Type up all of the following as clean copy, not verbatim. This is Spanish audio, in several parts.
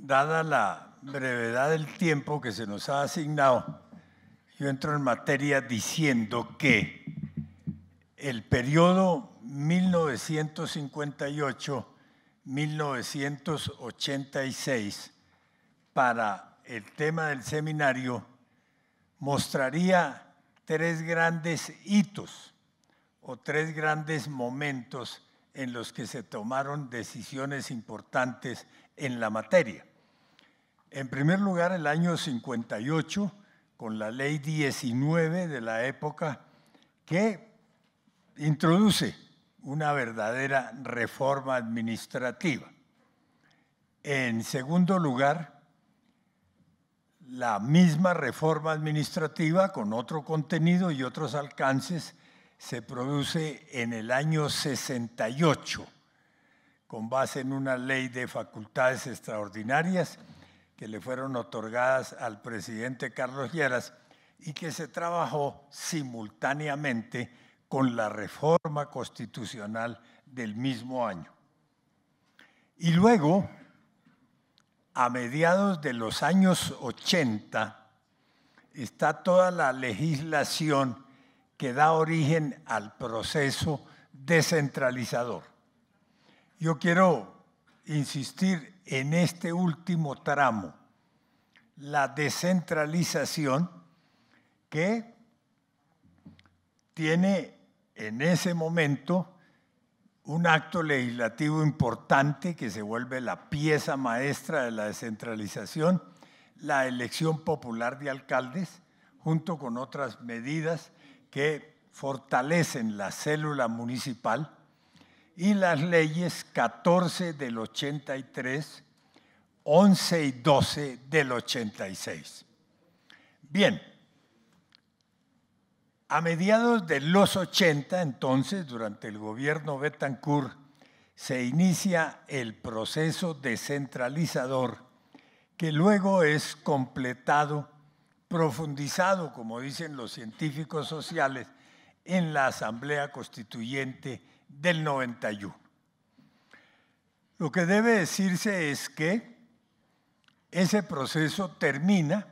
Dada la brevedad del tiempo que se nos ha asignado, yo entro en materia diciendo que el periodo 1958-1986 para el tema del seminario mostraría tres grandes hitos o tres grandes momentos en los que se tomaron decisiones importantes en la materia. En primer lugar, el año 58, con la ley 19 de la época, que introduce una verdadera reforma administrativa. En segundo lugar, la misma reforma administrativa, con otro contenido y otros alcances, se produce en el año 68, con base en una ley de facultades extraordinarias que le fueron otorgadas al presidente Carlos Lleras y que se trabajó simultáneamente con la reforma constitucional del mismo año. Y luego, a mediados de los años 80, está toda la legislación que da origen al proceso descentralizador. Yo quiero insistir en este último tramo, la descentralización, que tiene en ese momento un acto legislativo importante que se vuelve la pieza maestra de la descentralización, la elección popular de alcaldes, junto con otras medidas que fortalecen la célula municipal, y las leyes 14 del 83, 11 y 12 del 86. Bien, a mediados de los 80, entonces, durante el gobierno Betancourt, se inicia el proceso descentralizador que luego es completado, profundizado, como dicen los científicos sociales, en la Asamblea Constituyente del 91. Lo que debe decirse es que ese proceso termina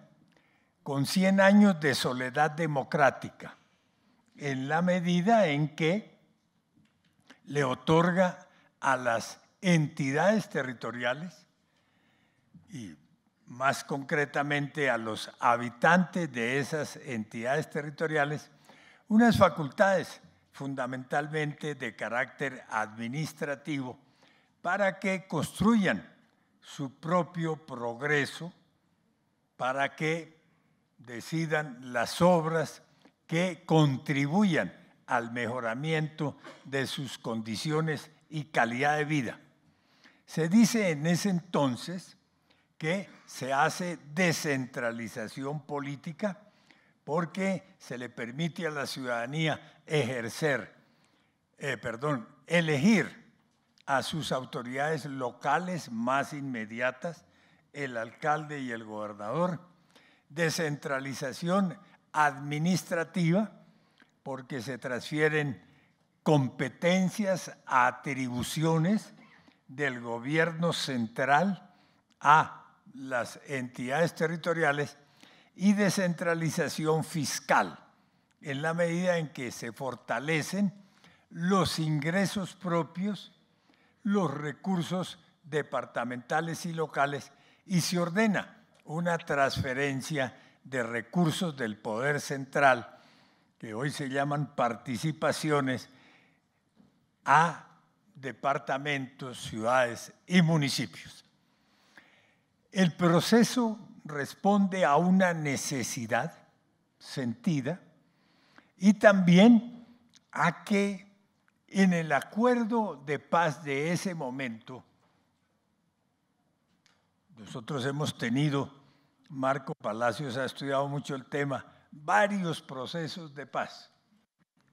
con 100 años de soledad democrática, en la medida en que le otorga a las entidades territoriales y más concretamente a los habitantes de esas entidades territoriales unas facultades fundamentalmente de carácter administrativo para que construyan su propio progreso, para que decidan las obras que contribuyan al mejoramiento de sus condiciones y calidad de vida. Se dice en ese entonces que se hace descentralización política porque se le permite a la ciudadanía elegir a sus autoridades locales más inmediatas, el alcalde y el gobernador. Descentralización administrativa, porque se transfieren competencias, atribuciones del gobierno central a las entidades territoriales, y descentralización fiscal, en la medida en que se fortalecen los ingresos propios, los recursos departamentales y locales, y se ordena una transferencia de recursos del poder central, que hoy se llaman participaciones, a departamentos, ciudades y municipios. El proceso responde a una necesidad sentida y también a que en el acuerdo de paz de ese momento, nosotros hemos tenido, Marco Palacios ha estudiado mucho el tema, varios procesos de paz.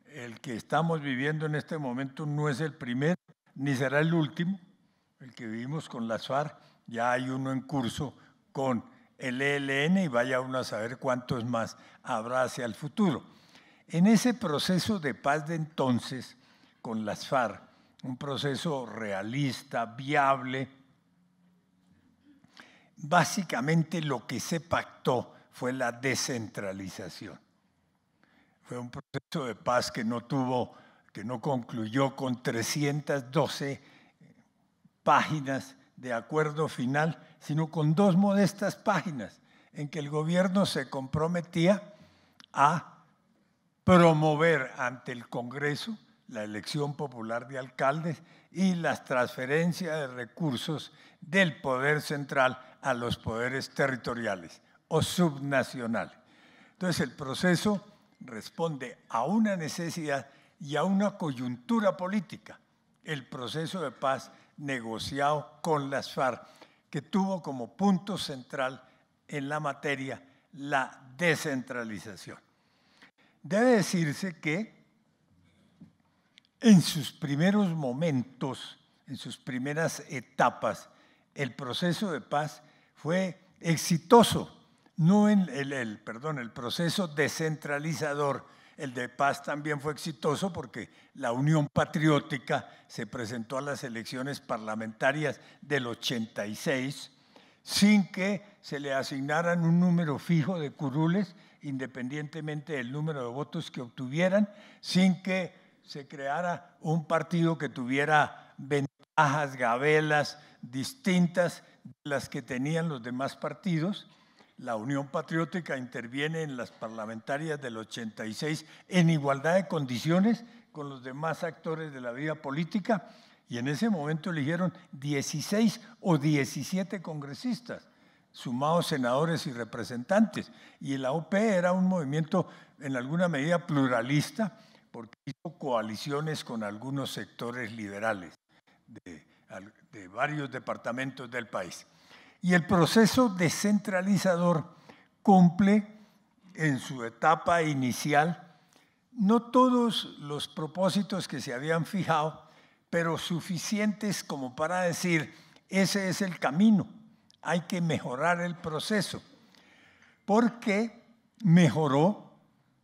El que estamos viviendo en este momento no es el primero, ni será el último. El que vivimos con las FARC, ya hay uno en curso con el ELN y vaya uno a saber cuántos más habrá hacia el futuro. En ese proceso de paz de entonces, con las FARC, un proceso realista, viable, básicamente lo que se pactó fue la descentralización. Fue un proceso de paz que no concluyó con 312 páginas de acuerdo final, sino con 2 modestas páginas en que el gobierno se comprometía a promover ante el Congreso la elección popular de alcaldes y las transferencias de recursos del poder central a los poderes territoriales o subnacionales. Entonces el proceso responde a una necesidad y a una coyuntura política, el proceso de paz negociado con las FARC, que tuvo como punto central en la materia la descentralización. Debe decirse que en sus primeros momentos, en sus primeras etapas, el proceso de paz fue exitoso. No en el proceso descentralizador, el de paz también fue exitoso porque la Unión Patriótica se presentó a las elecciones parlamentarias del 86 sin que se le asignaran un número fijo de curules, independientemente del número de votos que obtuvieran, sin que se creara un partido que tuviera ventajas, gabelas distintas de las que tenían los demás partidos. La Unión Patriótica interviene en las parlamentarias del 86 en igualdad de condiciones con los demás actores de la vida política, y en ese momento eligieron 16 o 17 congresistas, sumados senadores y representantes. Y la OP era un movimiento en alguna medida pluralista porque hizo coaliciones con algunos sectores liberales de varios departamentos del país. Y el proceso descentralizador cumple en su etapa inicial no todos los propósitos que se habían fijado, pero suficientes como para decir, ese es el camino, hay que mejorar el proceso, porque mejoró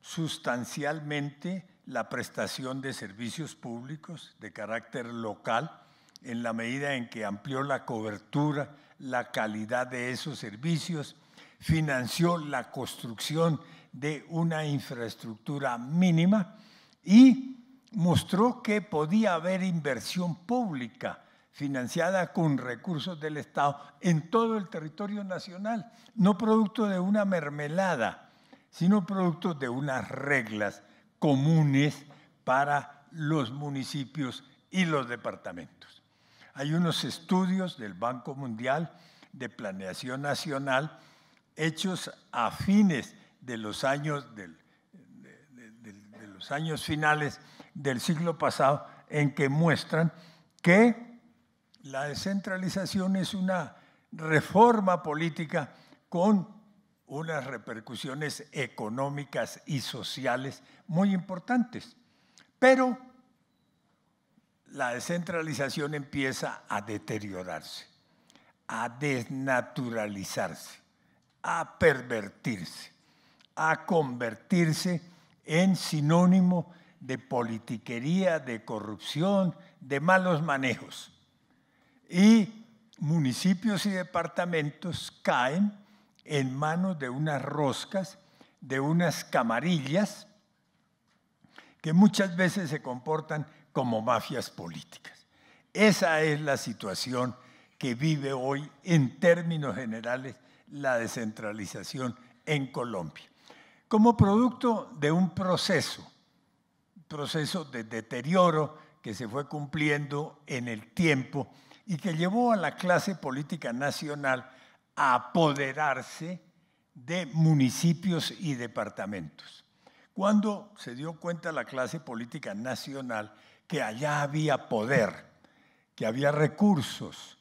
sustancialmente la prestación de servicios públicos de carácter local, en la medida en que amplió la cobertura, la calidad de esos servicios, financió la construcción de una infraestructura mínima y mostró que podía haber inversión pública financiada con recursos del Estado en todo el territorio nacional, no producto de una mermelada, sino producto de unas reglas comunes para los municipios y los departamentos. Hay unos estudios del Banco Mundial de Planeación Nacional hechos a fines de los años, los años finales del siglo pasado, en que muestran que la descentralización es una reforma política con unas repercusiones económicas y sociales muy importantes. Pero la descentralización empieza a deteriorarse, a desnaturalizarse, a pervertirse, a convertirse en sinónimo de politiquería, de corrupción, de malos manejos. Y municipios y departamentos caen en manos de unas roscas, de unas camarillas, que muchas veces se comportan como mafias políticas. Esa es la situación que vive hoy, en términos generales, la descentralización en Colombia. Como producto de un proceso de deterioro que se fue cumpliendo en el tiempo y que llevó a la clase política nacional a apoderarse de municipios y departamentos. Cuando se dio cuenta la clase política nacional que allá había poder, que había recursos,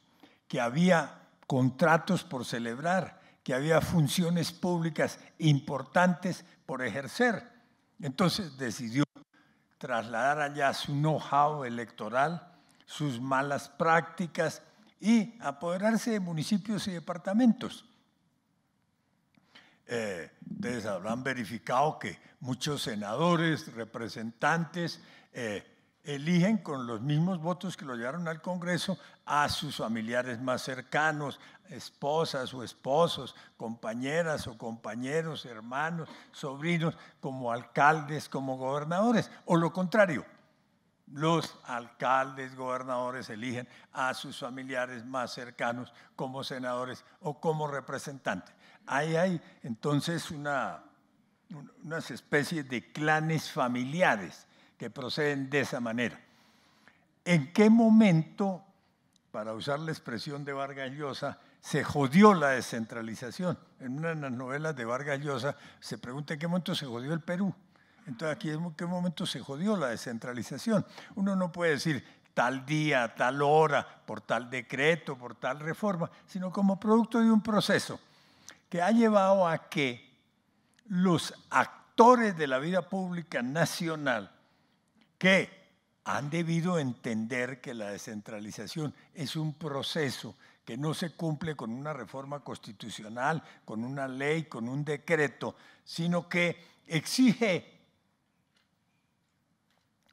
que había contratos por celebrar, que había funciones públicas importantes por ejercer, entonces decidió trasladar allá su know-how electoral, sus malas prácticas y apoderarse de municipios y departamentos. Ustedes habrán verificado que muchos senadores, representantes, eligen con los mismos votos que lo llevaron al Congreso a sus familiares más cercanos, esposas o esposos, compañeras o compañeros, hermanos, sobrinos, como alcaldes, como gobernadores, o lo contrario. Los alcaldes, gobernadores eligen a sus familiares más cercanos como senadores o como representantes. Ahí hay entonces unas especies de clanes familiares que proceden de esa manera. ¿En qué momento, para usar la expresión de Vargas Llosa, se jodió la descentralización? En una de las novelas de Vargas Llosa se pregunta en qué momento se jodió el Perú. Entonces aquí en qué momento se jodió la descentralización. Uno no puede decir tal día, tal hora, por tal decreto, por tal reforma, sino como producto de un proceso que ha llevado a que los actores de la vida pública nacional que han debido entender que la descentralización es un proceso que no se cumple con una reforma constitucional, con una ley, con un decreto, sino que exige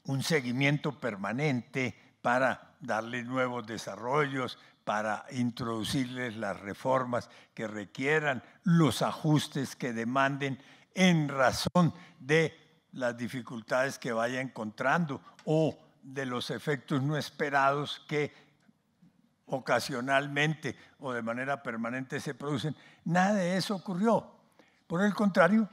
un seguimiento permanente para darle nuevos desarrollos, para introducirles las reformas que requieran, los ajustes que demanden en razón de las dificultades que vaya encontrando o de los efectos no esperados que ocasionalmente o de manera permanente se producen. Nada de eso ocurrió. Por el contrario,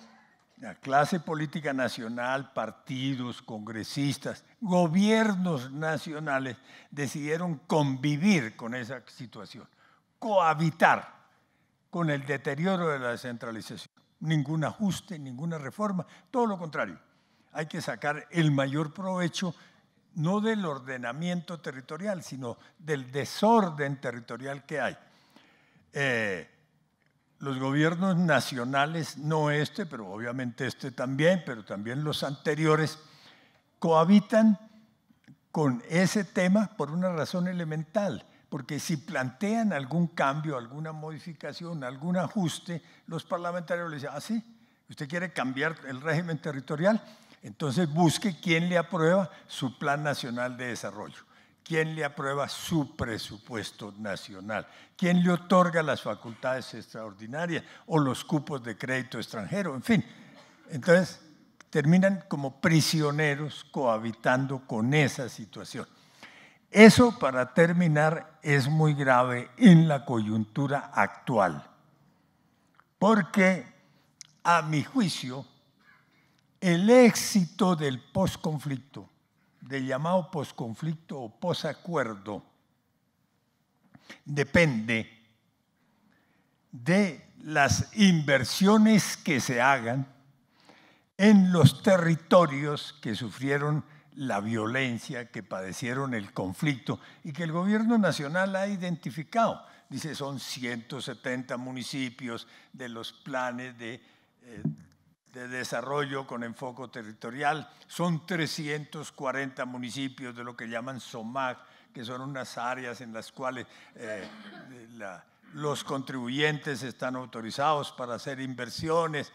la clase política nacional, partidos, congresistas, gobiernos nacionales decidieron convivir con esa situación, cohabitar con el deterioro de la descentralización. Ningún ajuste, ninguna reforma, todo lo contrario. Hay que sacar el mayor provecho no del ordenamiento territorial, sino del desorden territorial que hay. Los gobiernos nacionales, no este, pero obviamente este también, pero también los anteriores, cohabitan con ese tema por una razón elemental, porque si plantean algún cambio, alguna modificación, algún ajuste, los parlamentarios le dicen, ah, sí, ¿usted quiere cambiar el régimen territorial? Entonces busque quién le aprueba su Plan Nacional de Desarrollo. ¿Quién le aprueba su presupuesto nacional? ¿Quién le otorga las facultades extraordinarias o los cupos de crédito extranjero? En fin, entonces terminan como prisioneros cohabitando con esa situación. Eso, para terminar, es muy grave en la coyuntura actual, porque a mi juicio el éxito del posconflicto, del llamado posconflicto o posacuerdo, depende de las inversiones que se hagan en los territorios que sufrieron la violencia, que padecieron el conflicto y que el gobierno nacional ha identificado. Dice, son 170 municipios de los planes de desarrollo con enfoque territorial, son 340 municipios de lo que llaman SOMAC, que son unas áreas en las cuales los contribuyentes están autorizados para hacer inversiones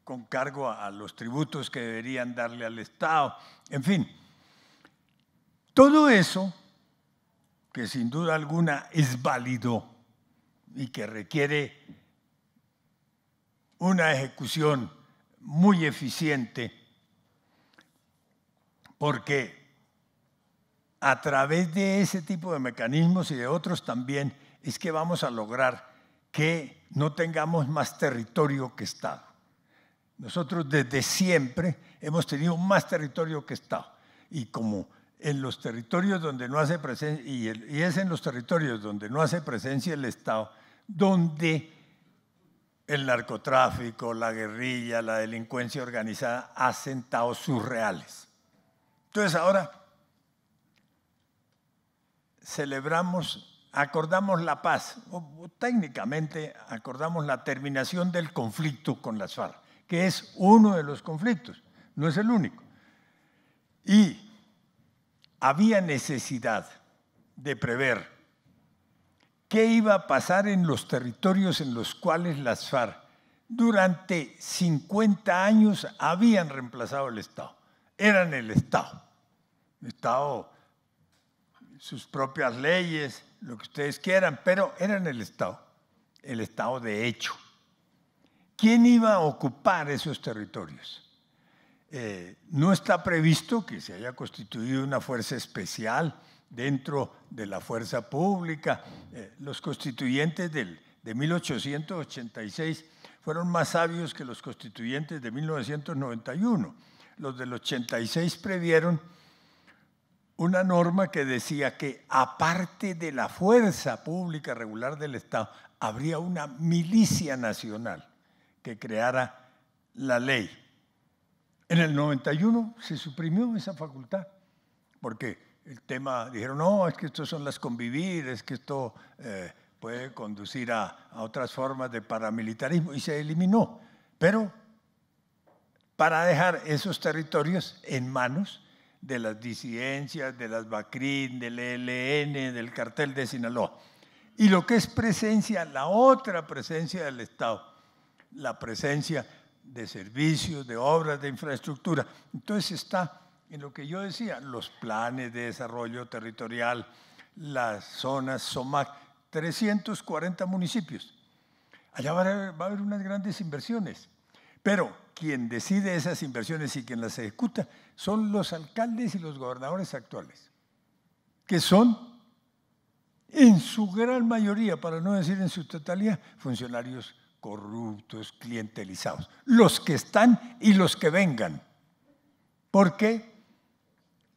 con cargo a los tributos que deberían darle al Estado. En fin, todo eso, que sin duda alguna es válido y que requiere una ejecución muy eficiente, porque a través de ese tipo de mecanismos y de otros también es que vamos a lograr que no tengamos más territorio que Estado. Nosotros desde siempre hemos tenido más territorio que Estado, y como en los territorios donde no hace presencia, y es en los territorios donde no hace presencia el Estado, donde el narcotráfico, la guerrilla, la delincuencia organizada ha sentado sus reales. Entonces ahora acordamos la paz, o técnicamente acordamos la terminación del conflicto con las FARC, que es uno de los conflictos, no es el único. Y había necesidad de prever qué iba a pasar en los territorios en los cuales las FARC durante 50 años habían reemplazado el Estado. eran el Estado. El Estado, sus propias leyes, lo que ustedes quieran, pero eran el Estado de hecho. ¿Quién iba a ocupar esos territorios? No está previsto que se haya constituido una fuerza especial dentro de la fuerza pública. Los constituyentes de 1886 fueron más sabios que los constituyentes de 1991. Los del 86 previeron una norma que decía que aparte de la fuerza pública regular del Estado, habría una milicia nacional que creara la ley. En el 91 se suprimió esa facultad, porque el tema, dijeron, no, es que esto son las convivir, es que esto puede conducir a otras formas de paramilitarismo, y se eliminó. Pero para dejar esos territorios en manos de las disidencias, de las BACRIM, del ELN, del cartel de Sinaloa. Y lo que es presencia, la otra presencia del Estado, la presencia de servicios, de obras, de infraestructura. Entonces está en lo que yo decía, los planes de desarrollo territorial, las zonas SOMAC, 340 municipios. Allá va a haber unas grandes inversiones, pero quien decide esas inversiones y quien las ejecuta son los alcaldes y los gobernadores actuales, que son en su gran mayoría, para no decir en su totalidad, funcionarios corruptos, clientelizados, los que están y los que vengan. Porque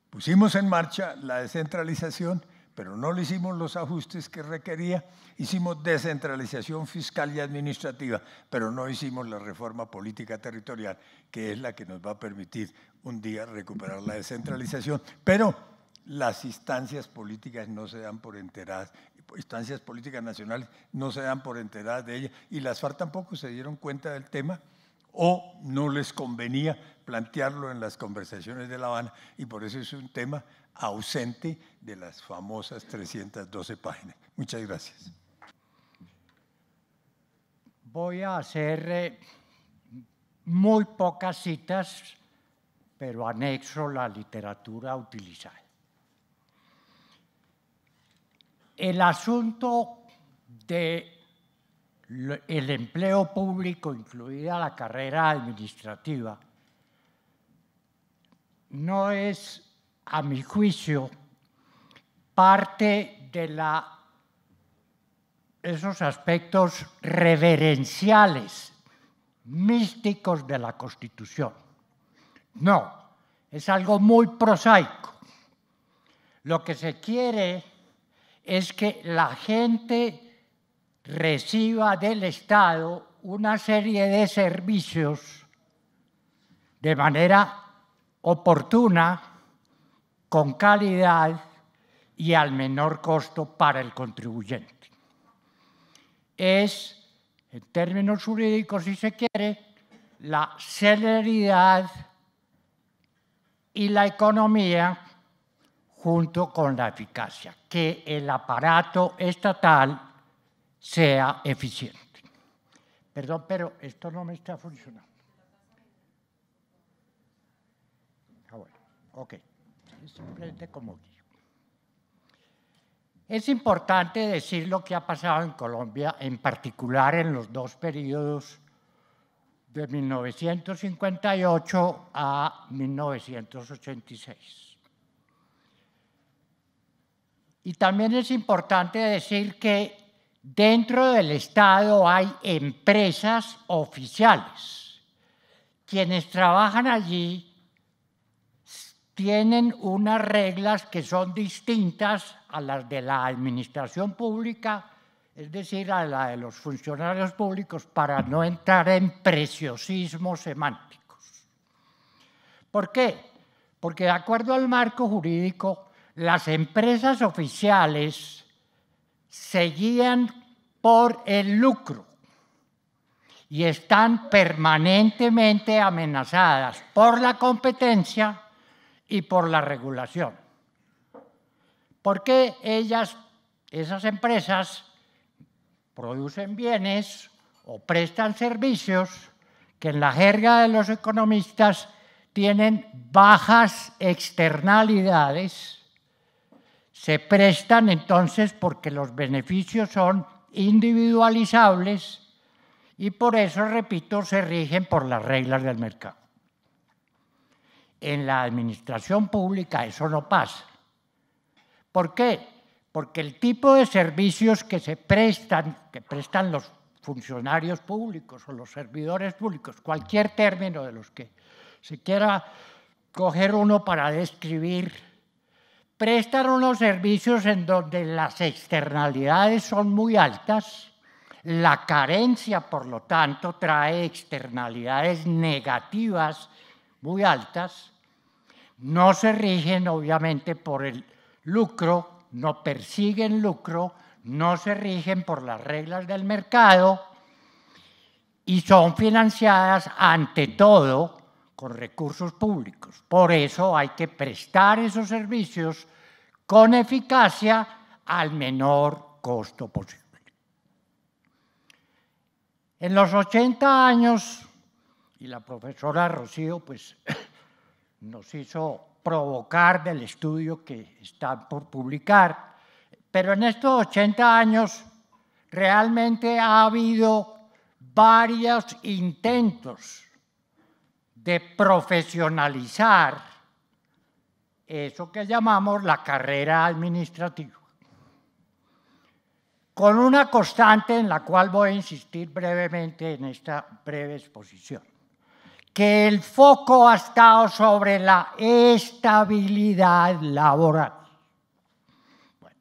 pusimos en marcha la descentralización, pero no le hicimos los ajustes que requería. Hicimos descentralización fiscal y administrativa, pero no hicimos la reforma política territorial, que es la que nos va a permitir un día recuperar la descentralización. Pero las instancias políticas no se dan por enteradas, instancias políticas nacionales no se dan por enteradas de ella, y las FARC tampoco se dieron cuenta del tema o no les convenía plantearlo en las conversaciones de La Habana, y por eso es un tema ausente de las famosas 312 páginas. Muchas gracias. Voy a hacer muy pocas citas, pero anexo la literatura utilizada. El asunto del empleo público, incluida la carrera administrativa, no es, a mi juicio, parte de esos aspectos reverenciales, místicos de la Constitución. No, es algo muy prosaico. Lo que se quiere es que la gente reciba del Estado una serie de servicios de manera oportuna, con calidad y al menor costo para el contribuyente. Es, en términos jurídicos, si se quiere, la celeridad y la economía junto con la eficacia, que el aparato estatal sea eficiente. Perdón, pero esto no me está funcionando. Ah, bueno, ok. Es simplemente como guío. Es importante decir lo que ha pasado en Colombia, en particular en los dos periodos de 1958 a 1986. Y también es importante decir que dentro del Estado hay empresas oficiales. Quienes trabajan allí tienen unas reglas que son distintas a las de la administración pública, es decir, a la de los funcionarios públicos, para no entrar en preciosismos semánticos. ¿Por qué? Porque de acuerdo al marco jurídico, las empresas oficiales se guían por el lucro y están permanentemente amenazadas por la competencia y por la regulación. Porque esas empresas, producen bienes o prestan servicios que en la jerga de los economistas tienen bajas externalidades, se prestan entonces porque los beneficios son individualizables y por eso, repito, se rigen por las reglas del mercado. En la administración pública eso no pasa. ¿Por qué? Porque el tipo de servicios que prestan los funcionarios públicos o los servidores públicos, cualquier término de los que se quiera coger uno para describir, prestan unos servicios en donde las externalidades son muy altas, la carencia, por lo tanto, trae externalidades negativas muy altas, no se rigen obviamente por el lucro, no persiguen lucro, no se rigen por las reglas del mercado y son financiadas ante todo con recursos públicos. Por eso hay que prestar esos servicios con eficacia al menor costo posible. En los 80 años, y la profesora Rocío pues, nos hizo provocar del estudio que está por publicar, pero en estos 80 años realmente ha habido varios intentos de profesionalizar eso que llamamos la carrera administrativa, con una constante en la cual voy a insistir brevemente en esta breve exposición, que el foco ha estado sobre la estabilidad laboral. Bueno,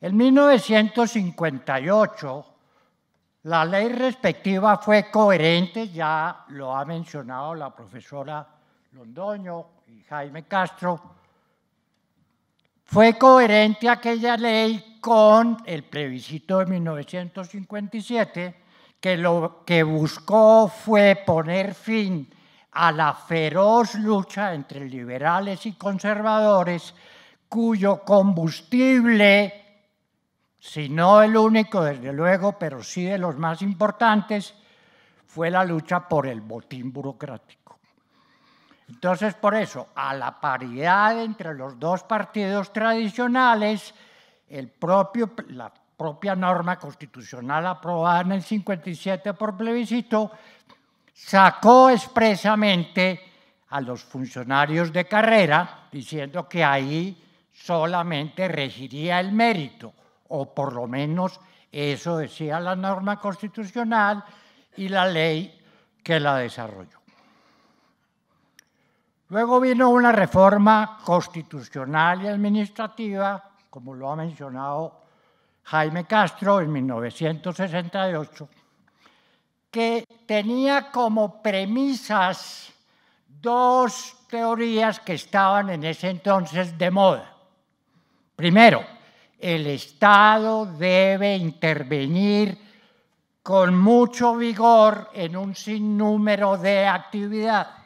en 1958, la ley respectiva fue coherente, ya lo ha mencionado la profesora Londoño y Jaime Castro, fue coherente aquella ley con el plebiscito de 1957, que lo que buscó fue poner fin a la feroz lucha entre liberales y conservadores, cuyo combustible, si no el único, desde luego, pero sí de los más importantes, fue la lucha por el botín burocrático. Entonces, por eso, a la paridad entre los dos partidos tradicionales, la propia norma constitucional aprobada en el 57 por plebiscito, sacó expresamente a los funcionarios de carrera, diciendo que ahí solamente regiría el mérito, o por lo menos eso decía la norma constitucional y la ley que la desarrolló. Luego vino una reforma constitucional y administrativa, como lo ha mencionado Jaime Castro, en 1968, que tenía como premisas dos teorías que estaban en ese entonces de moda. Primero, el Estado debe intervenir con mucho vigor en un sinnúmero de actividades.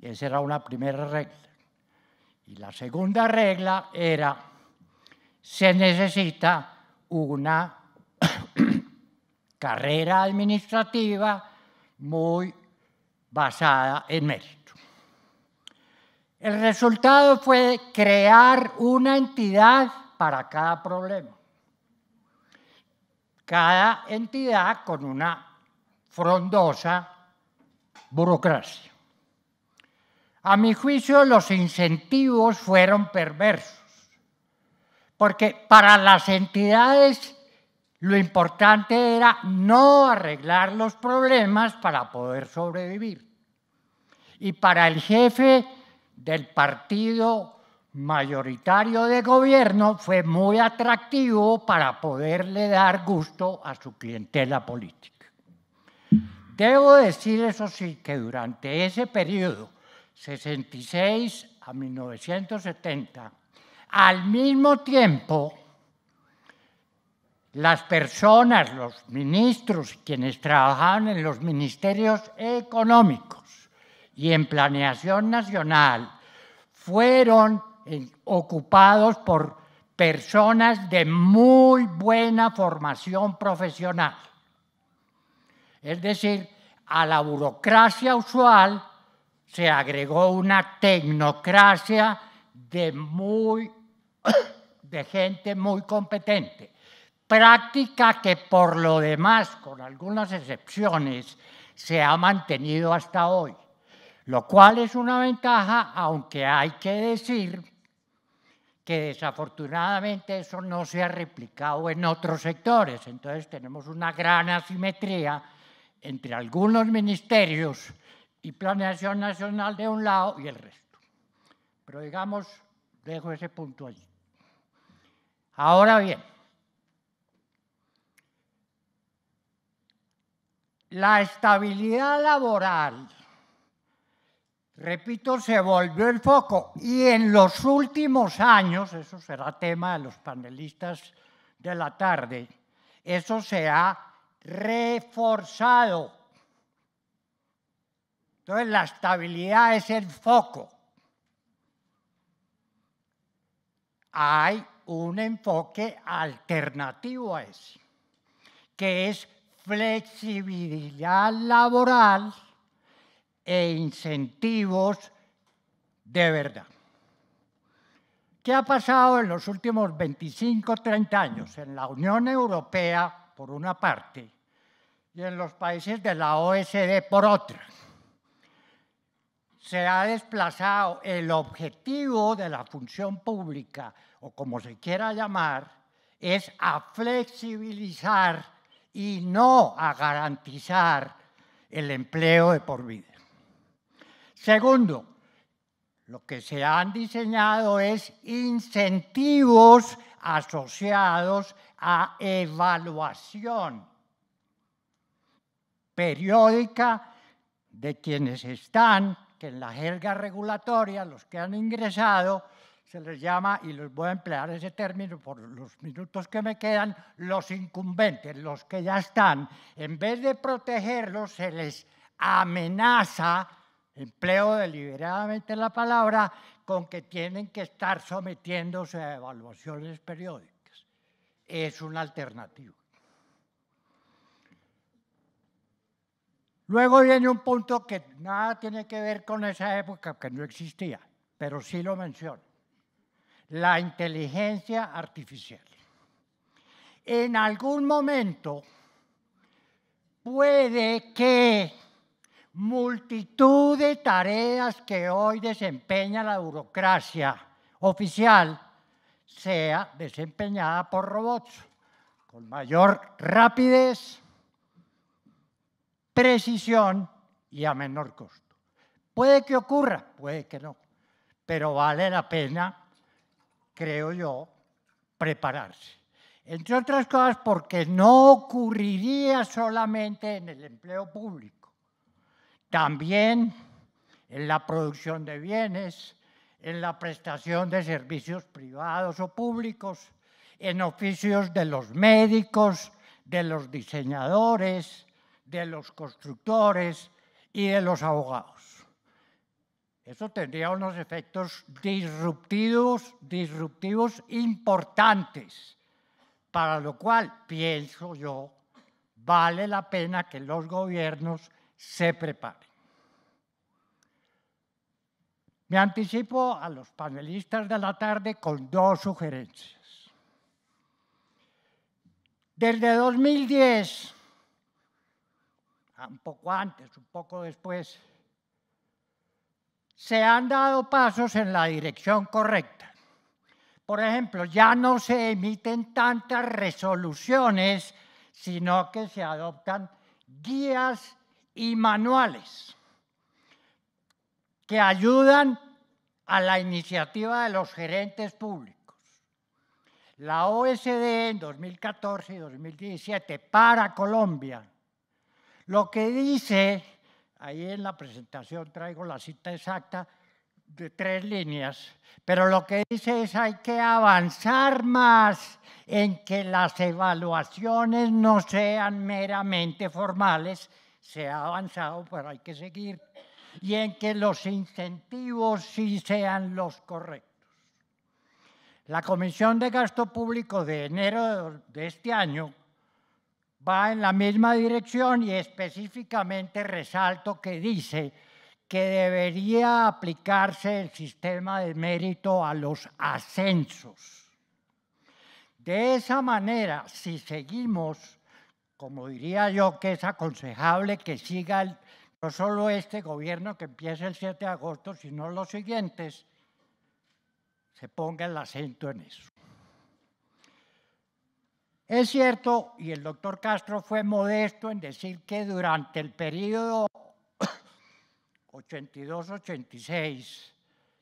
Esa era una primera regla. Y la segunda regla era: se necesita una carrera administrativa muy basada en mérito. El resultado fue crear una entidad para cada problema. Cada entidad con una frondosa burocracia. A mi juicio, los incentivos fueron perversos, porque para las entidades lo importante era no arreglar los problemas para poder sobrevivir. Y para el jefe del partido mayoritario de gobierno fue muy atractivo para poderle dar gusto a su clientela política. Debo decir, eso sí, que durante ese periodo, 66 a 1970, al mismo tiempo, las personas, los ministros, quienes trabajaban en los ministerios económicos y en planeación nacional, fueron ocupados por personas de muy buena formación profesional. Es decir, a la burocracia usual se agregó una tecnocracia de gente muy competente, práctica que por lo demás, con algunas excepciones, se ha mantenido hasta hoy, lo cual es una ventaja, aunque hay que decir que desafortunadamente eso no se ha replicado en otros sectores. Entonces tenemos una gran asimetría entre algunos ministerios y Planeación Nacional de un lado y el resto. Pero digamos, dejo ese punto allí. Ahora bien, la estabilidad laboral, repito, se volvió el foco y en los últimos años, eso será tema de los panelistas de la tarde, eso se ha reforzado. Entonces, la estabilidad es el foco. Hay un enfoque alternativo a ese, que es flexibilidad laboral e incentivos de verdad. ¿Qué ha pasado en los últimos 25, 30 años? En la Unión Europea, por una parte, y en los países de la OECD, por otra. Se ha desplazado el objetivo de la función pública, o como se quiera llamar, es a flexibilizar y no a garantizar el empleo de por vida. Segundo, lo que se han diseñado es incentivos asociados a evaluación periódica de quienes están, que en la jerga regulatoria, los que han ingresado, se les llama, y les voy a emplear ese término por los minutos que me quedan, los incumbentes, los que ya están. En vez de protegerlos, se les amenaza, empleo deliberadamente la palabra, con que tienen que estar sometiéndose a evaluaciones periódicas. Es una alternativa. Luego viene un punto que nada tiene que ver con esa época, que no existía, pero sí lo menciono. La inteligencia artificial. En algún momento puede que multitud de tareas que hoy desempeña la burocracia oficial sea desempeñada por robots con mayor rapidez, precisión y a menor costo. Puede que ocurra, puede que no, pero vale la pena, creo yo, prepararse. Entre otras cosas porque no ocurriría solamente en el empleo público, también en la producción de bienes, en la prestación de servicios privados o públicos, en oficios de los médicos, de los diseñadores, de los constructores y de los abogados. Eso tendría unos efectos disruptivos importantes, para lo cual, pienso yo, vale la pena que los gobiernos se preparen. Me anticipo a los panelistas de la tarde con dos sugerencias. Desde 2010, un poco antes, un poco después, se han dado pasos en la dirección correcta. Por ejemplo, ya no se emiten tantas resoluciones, sino que se adoptan guías y manuales que ayudan a la iniciativa de los gerentes públicos. La OECD en 2014 y 2017 para Colombia, lo que dice, ahí en la presentación traigo la cita exacta de 3 líneas, pero lo que dice es hay que avanzar más en que las evaluaciones no sean meramente formales, se ha avanzado, pero hay que seguir, y en que los incentivos sí sean los correctos. La Comisión de Gasto Público de enero de este año va en la misma dirección y específicamente resalto que dice que debería aplicarse el sistema de mérito a los ascensos. De esa manera, si seguimos, como diría yo que es aconsejable que siga no solo este gobierno que empieza el 7 de agosto, sino los siguientes, se ponga el acento en eso. Es cierto, y el doctor Castro fue modesto en decir que durante el periodo 82-86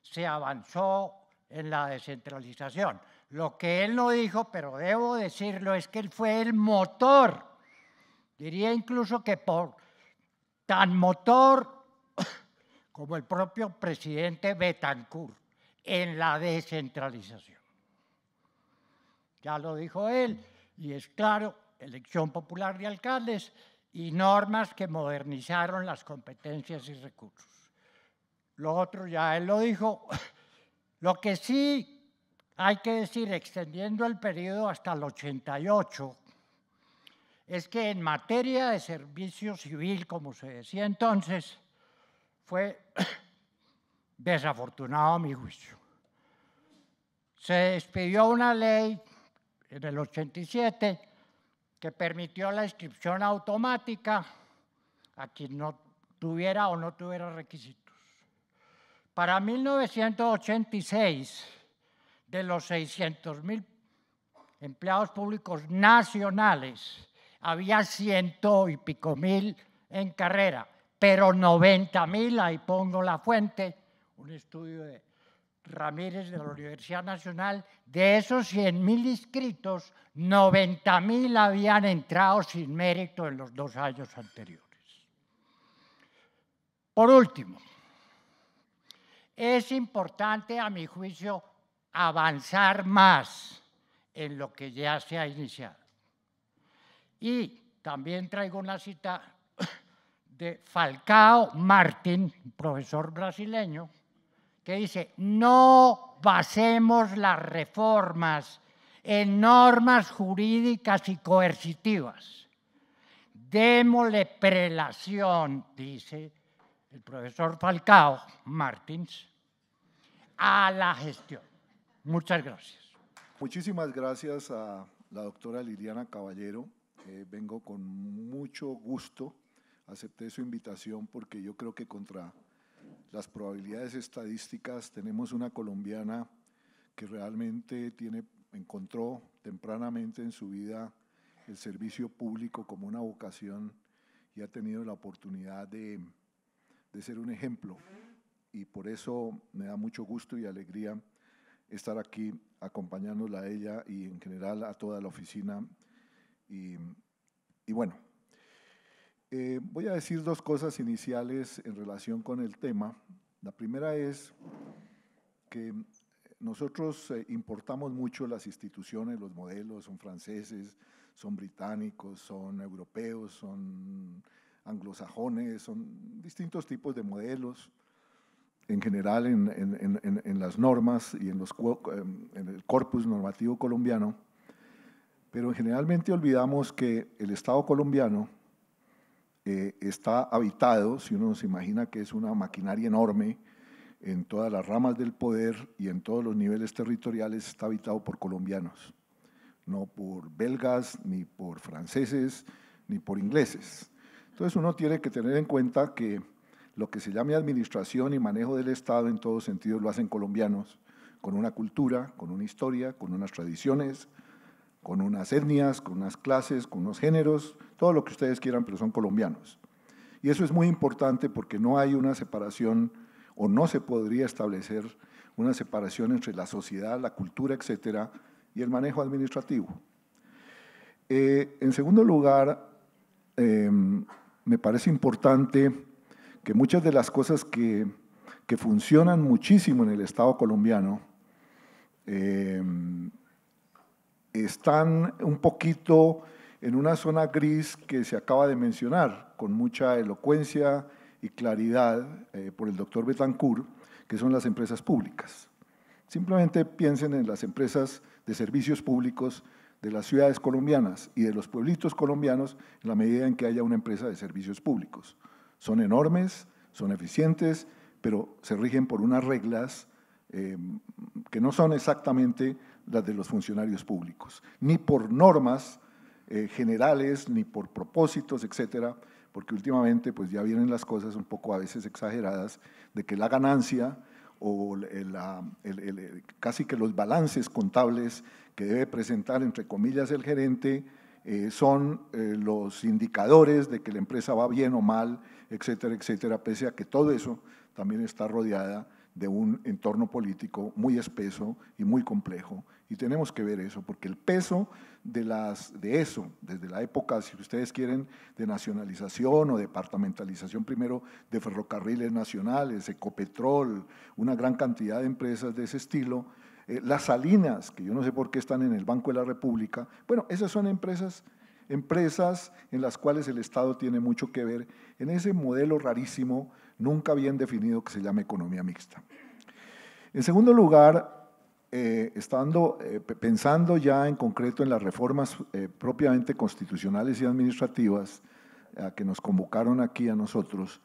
se avanzó en la descentralización. Lo que él no dijo, pero debo decirlo, es que él fue el motor, diría incluso que por tan motor como el propio presidente Betancourt en la descentralización. Ya lo dijo él, y es claro, elección popular de alcaldes y normas que modernizaron las competencias y recursos. Lo otro ya él lo dijo. Lo que sí hay que decir, extendiendo el periodo hasta el 88, es que en materia de servicio civil, como se decía entonces, fue desafortunado a mi juicio. Se despidió una ley en el 87 que permitió la inscripción automática a quien no tuviera o no tuviera requisitos. Para 1986, de los 600,000 empleados públicos nacionales, había 100 y pico mil en carrera, pero 90,000, ahí pongo la fuente, un estudio de Ramírez de la Universidad Nacional, de esos 100,000 inscritos, 90,000 habían entrado sin mérito en los 2 años anteriores. Por último, es importante, a mi juicio, avanzar más en lo que ya se ha iniciado. Y también traigo una cita de Falcao Martín, profesor brasileño, que dice: no basemos las reformas en normas jurídicas y coercitivas. Démosle prelación, dice el profesor Falcao Martins, a la gestión. Muchas gracias. Muchísimas gracias a la doctora Liliana Caballero. Vengo con mucho gusto, acepté su invitación porque yo creo que contra las probabilidades estadísticas tenemos una colombiana que realmente encontró tempranamente en su vida el servicio público como una vocación y ha tenido la oportunidad de ser un ejemplo. Y por eso me da mucho gusto y alegría estar aquí acompañándola a ella y en general a toda la oficina. Y bueno, voy a decir 2 cosas iniciales en relación con el tema. La primera es que nosotros importamos mucho las instituciones, los modelos, son franceses, son británicos, son europeos, son anglosajones, son distintos tipos de modelos, en general en las normas y en el corpus normativo colombiano, pero generalmente olvidamos que el Estado colombiano está habitado, si uno se imagina que es una maquinaria enorme en todas las ramas del poder y en todos los niveles territoriales, está habitado por colombianos, no por belgas, ni por franceses, ni por ingleses. Entonces uno tiene que tener en cuenta que lo que se llama administración y manejo del Estado en todos sentidos lo hacen colombianos, con una cultura, con una historia, con unas tradiciones, con unas etnias, con unas clases, con unos géneros, todo lo que ustedes quieran, pero son colombianos. Y eso es muy importante porque no hay una separación o no se podría establecer una separación entre la sociedad, la cultura, etcétera, y el manejo administrativo. En segundo lugar, me parece importante que muchas de las cosas que funcionan muchísimo en el Estado colombiano están un poquito en una zona gris que se acaba de mencionar, con mucha elocuencia y claridad por el doctor Betancourt, que son las empresas públicas. Simplemente piensen en las empresas de servicios públicos de las ciudades colombianas y de los pueblitos colombianos en la medida en que haya una empresa de servicios públicos. Son enormes, son eficientes, pero se rigen por unas reglas que no son exactamente las de los funcionarios públicos, ni por normas generales, ni por propósitos, etcétera, porque últimamente pues ya vienen las cosas un poco a veces exageradas de que la ganancia o casi que los balances contables que debe presentar, entre comillas, el gerente, son los indicadores de que la empresa va bien o mal, etcétera, etcétera, pese a que todo eso también está rodeada de un entorno político muy espeso y muy complejo. Y tenemos que ver eso, porque el peso de eso, desde la época, si ustedes quieren, de nacionalización o departamentalización primero de ferrocarriles nacionales, Ecopetrol, una gran cantidad de empresas de ese estilo, las Salinas, que yo no sé por qué están en el Banco de la República, bueno, esas son empresas en las cuales el Estado tiene mucho que ver en ese modelo rarísimo, nunca bien definido, que se llama economía mixta. En segundo lugar, pensando ya en concreto en las reformas propiamente constitucionales y administrativas que nos convocaron aquí a nosotros,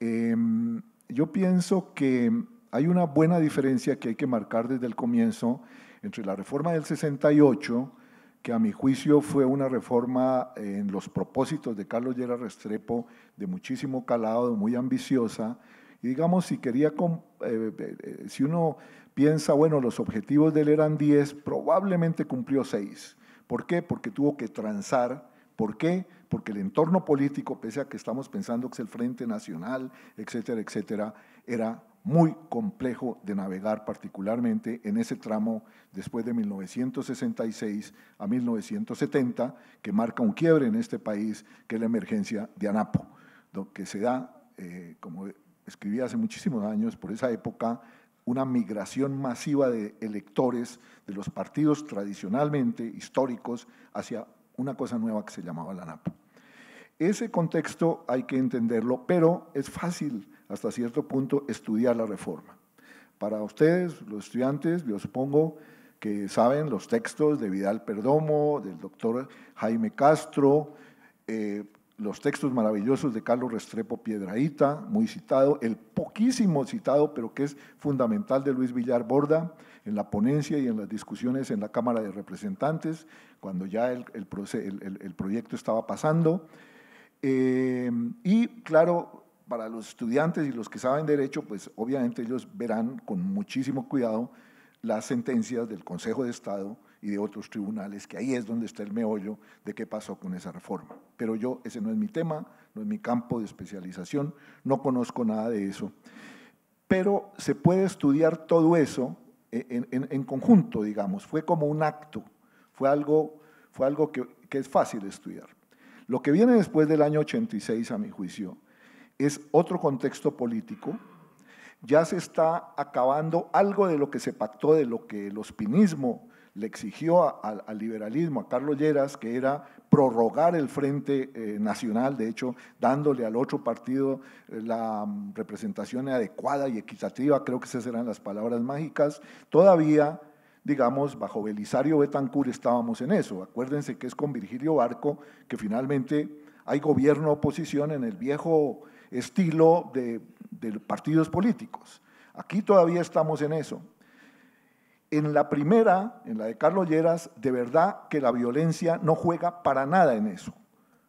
yo pienso que hay una buena diferencia que hay que marcar desde el comienzo entre la reforma del 68, que a mi juicio fue una reforma en los propósitos de Carlos Lleras Restrepo de muchísimo calado, muy ambiciosa, y digamos, si uno piensa, bueno, los objetivos de él eran 10, probablemente cumplió 6. ¿Por qué? Porque tuvo que transar. ¿Por qué? Porque el entorno político, pese a que estamos pensando que es el Frente Nacional, etcétera, etcétera, era muy complejo de navegar, particularmente en ese tramo después de 1966 a 1970, que marca un quiebre en este país, que es la emergencia de ANAPO, que se da, como escribí hace muchísimos años, por esa época, una migración masiva de electores de los partidos tradicionalmente históricos hacia una cosa nueva que se llamaba la ANAPO. Ese contexto hay que entenderlo, pero es fácil hasta cierto punto estudiar la reforma. Para ustedes, los estudiantes, yo supongo que saben los textos de Vidal Perdomo, del doctor Jaime Castro, los textos maravillosos de Carlos Restrepo Piedrahíta, muy citado, el poquísimo citado, pero que es fundamental, de Luis Villar Borda, en la ponencia y en las discusiones en la Cámara de Representantes, cuando ya el proyecto estaba pasando. Y claro, para los estudiantes y los que saben derecho, pues obviamente ellos verán con muchísimo cuidado las sentencias del Consejo de Estado y de otros tribunales, que ahí es donde está el meollo de qué pasó con esa reforma. Pero ese no es mi tema, no es mi campo de especialización, no conozco nada de eso. Pero se puede estudiar todo eso en conjunto, digamos, fue como un acto, fue algo que es fácil de estudiar. Lo que viene después del año 86, a mi juicio, es otro contexto político. Ya se está acabando algo de lo que se pactó, de lo que el ospinismo le exigió al liberalismo, a Carlos Lleras, que era prorrogar el Frente Nacional, de hecho, dándole al otro partido la representación adecuada y equitativa, creo que esas eran las palabras mágicas. Todavía, digamos, bajo Belisario Betancur estábamos en eso. Acuérdense que es con Virgilio Barco que finalmente hay gobierno-oposición en el viejo estilo de partidos políticos. Aquí todavía estamos en eso. En la primera, en la de Carlos Lleras, de verdad que la violencia no juega para nada en eso.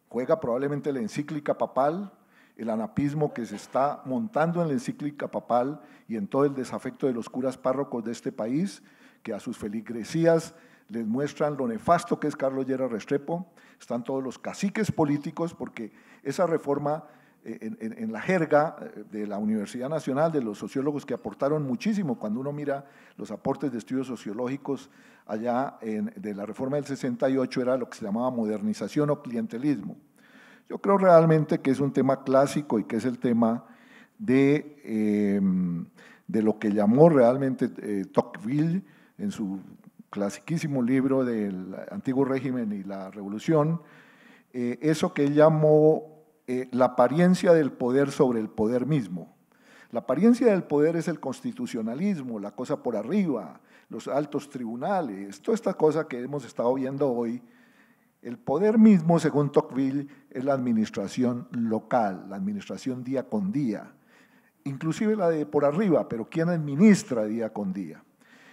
Juega probablemente la encíclica papal, el anapismo que se está montando en la encíclica papal y en todo el desafecto de los curas párrocos de este país, que a sus feligresías les muestran lo nefasto que es Carlos Lleras Restrepo. Están todos los caciques políticos, porque esa reforma, en la jerga de la Universidad Nacional, de los sociólogos que aportaron muchísimo, cuando uno mira los aportes de estudios sociológicos allá de la reforma del 68, era lo que se llamaba modernización o clientelismo. Yo creo realmente que es un tema clásico y que es el tema de lo que llamó realmente Tocqueville en su clasiquísimo libro del Antiguo Régimen y la Revolución, eso que él llamó la apariencia del poder sobre el poder mismo. La apariencia del poder es el constitucionalismo, la cosa por arriba, los altos tribunales, toda esta cosa que hemos estado viendo hoy. El poder mismo, según Tocqueville, es la administración local, la administración día con día, inclusive la de por arriba, pero ¿quién administra día con día?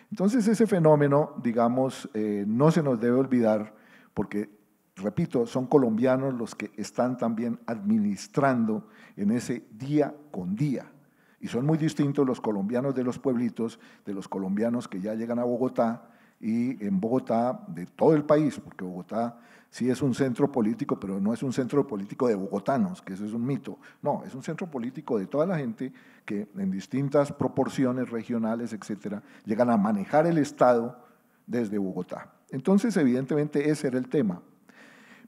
Entonces ese fenómeno, digamos, no se nos debe olvidar porque, repito, son colombianos los que están también administrando en ese día con día. Y son muy distintos los colombianos de los pueblitos, de los colombianos que ya llegan a Bogotá, y en Bogotá, de todo el país, porque Bogotá sí es un centro político, pero no es un centro político de bogotanos, que eso es un mito. No, es un centro político de toda la gente que en distintas proporciones regionales, etcétera, llegan a manejar el Estado desde Bogotá. Entonces, evidentemente, ese era el tema.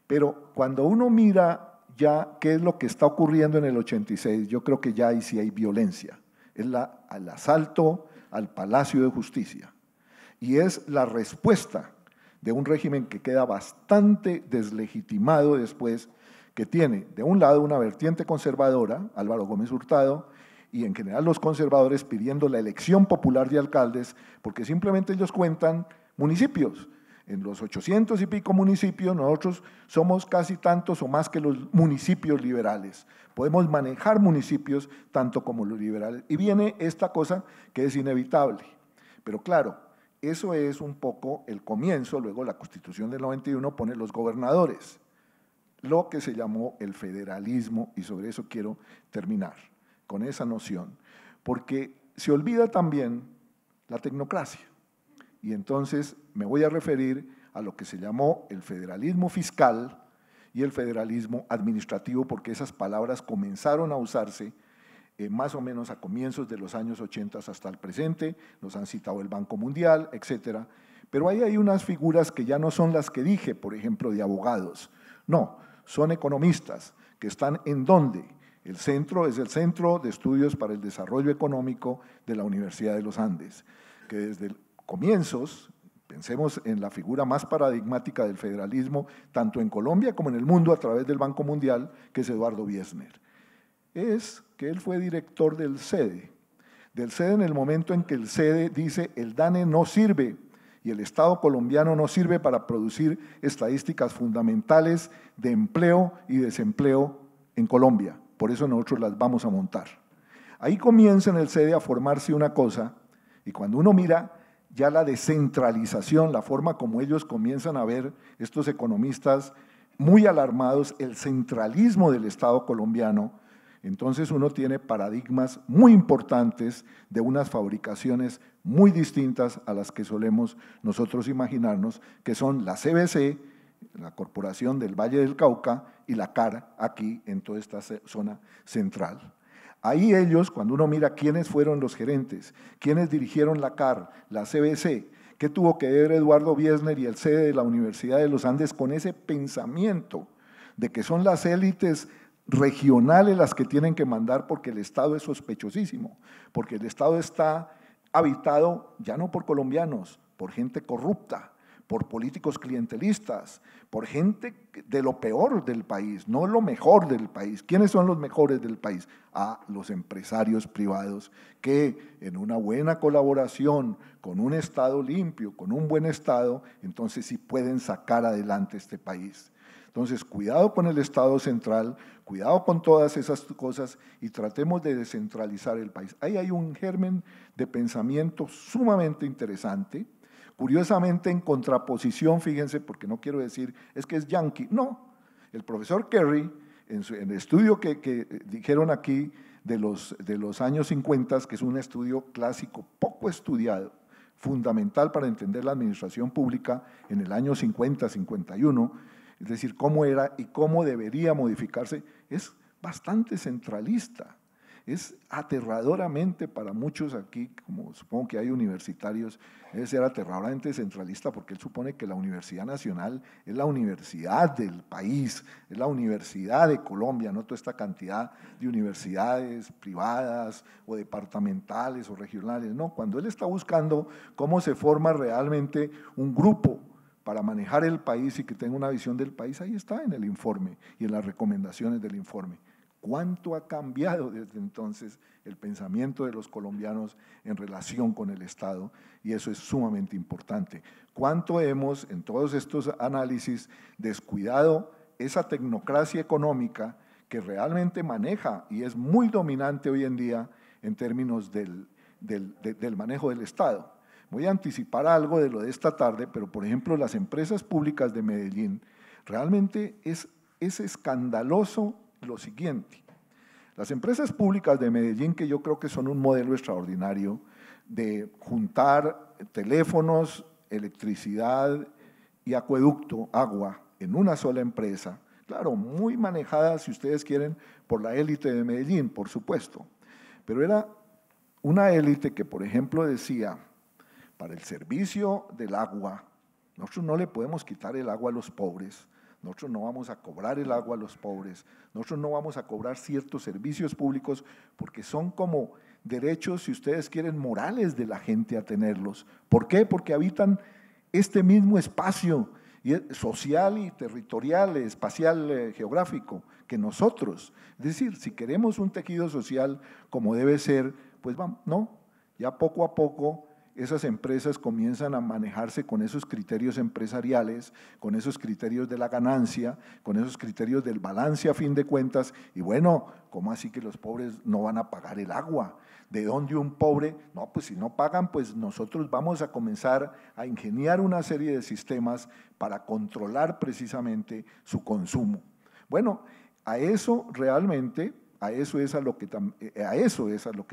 Pero cuando uno mira ya qué es lo que está ocurriendo en el 86, yo creo que ya ahí sí hay violencia. Es el asalto al Palacio de Justicia. Y es la respuesta de un régimen que queda bastante deslegitimado después, que tiene de un lado una vertiente conservadora, Álvaro Gómez Hurtado, y en general los conservadores pidiendo la elección popular de alcaldes, porque simplemente ellos cuentan municipios. En los 800 y pico municipios, nosotros somos casi tantos o más que los municipios liberales. Podemos manejar municipios tanto como los liberales. Y viene esta cosa que es inevitable. Pero claro, eso es un poco el comienzo. Luego la Constitución del 91 pone los gobernadores, lo que se llamó el federalismo, y sobre eso quiero terminar, con esa noción. Porque se olvida también la tecnocracia. Y entonces me voy a referir a lo que se llamó el federalismo fiscal y el federalismo administrativo, porque esas palabras comenzaron a usarse más o menos a comienzos de los años 80 hasta el presente, nos han citado el Banco Mundial, etcétera. Pero ahí hay unas figuras que ya no son las que dije, por ejemplo, de abogados. No, son economistas que están ¿en dónde? El centro es el Centro de Estudios para el Desarrollo Económico de la Universidad de los Andes, que desde comienzos, pensemos en la figura más paradigmática del federalismo, tanto en Colombia como en el mundo a través del Banco Mundial, que es Eduardo Biesner. Es que él fue director del CEDE en el momento en que el CEDE dice el DANE no sirve y el Estado colombiano no sirve para producir estadísticas fundamentales de empleo y desempleo en Colombia. Por eso nosotros las vamos a montar. Ahí comienza en el CEDE a formarse una cosa, y cuando uno mira ya la descentralización, la forma como ellos comienzan a ver, estos economistas muy alarmados, el centralismo del Estado colombiano, entonces uno tiene paradigmas muy importantes de unas fabricaciones muy distintas a las que solemos nosotros imaginarnos, que son la CBC, la Corporación del Valle del Cauca, y la CAR, aquí en toda esta zona central. Ahí ellos, cuando uno mira quiénes fueron los gerentes, quiénes dirigieron la CAR, la CBC, qué tuvo que ver Eduardo Biesner y el CEDE de la Universidad de los Andes con ese pensamiento de que son las élites regionales las que tienen que mandar porque el Estado es sospechosísimo, porque el Estado está habitado ya no por colombianos, por gente corrupta, por políticos clientelistas, por gente de lo peor del país, no lo mejor del país. ¿Quiénes son los mejores del país? Los empresarios privados que en una buena colaboración con un Estado limpio, con un buen Estado, entonces sí pueden sacar adelante este país. Entonces, cuidado con el Estado central, cuidado con todas esas cosas y tratemos de descentralizar el país. Ahí hay un germen de pensamiento sumamente interesante, curiosamente en contraposición, fíjense, porque no quiero decir, es que es yanqui, no. El profesor Kerry, en el estudio que dijeron aquí de los años 50, que es un estudio clásico poco estudiado, fundamental para entender la administración pública en el año 50, 51, es decir, cómo era y cómo debería modificarse, es bastante centralista. Es aterradoramente para muchos aquí, como supongo que hay universitarios, debe ser aterradoramente centralista porque él supone que la Universidad Nacional es la universidad del país, es la universidad de Colombia, no toda esta cantidad de universidades privadas o departamentales o regionales. No, cuando él está buscando cómo se forma realmente un grupo para manejar el país y que tenga una visión del país, ahí está en el informe y en las recomendaciones del informe. ¿Cuánto ha cambiado desde entonces el pensamiento de los colombianos en relación con el Estado? Y eso es sumamente importante. ¿Cuánto hemos, en todos estos análisis, descuidado esa tecnocracia económica que realmente maneja y es muy dominante hoy en día en términos del manejo del Estado? Voy a anticipar algo de lo de esta tarde, pero por ejemplo las empresas públicas de Medellín, realmente es escandaloso lo siguiente. Las empresas públicas de Medellín, que yo creo que son un modelo extraordinario de juntar teléfonos, electricidad y acueducto, agua, en una sola empresa, claro, muy manejada, si ustedes quieren, por la élite de Medellín, por supuesto, pero era una élite que, por ejemplo, decía, para el servicio del agua, nosotros no le podemos quitar el agua a los pobres, nosotros no vamos a cobrar el agua a los pobres, nosotros no vamos a cobrar ciertos servicios públicos porque son como derechos, si ustedes quieren, morales de la gente a tenerlos. ¿Por qué? Porque habitan este mismo espacio social y territorial, espacial, geográfico que nosotros. Es decir, si queremos un tejido social como debe ser, pues vamos, no, ya poco a poco esas empresas comienzan a manejarse con esos criterios empresariales, con esos criterios de la ganancia, con esos criterios del balance a fin de cuentas, y bueno, ¿cómo así que los pobres no van a pagar el agua? ¿De dónde un pobre? No, pues si no pagan, pues nosotros vamos a comenzar a ingeniar una serie de sistemas para controlar precisamente su consumo. Bueno, a eso realmente… A eso es a lo que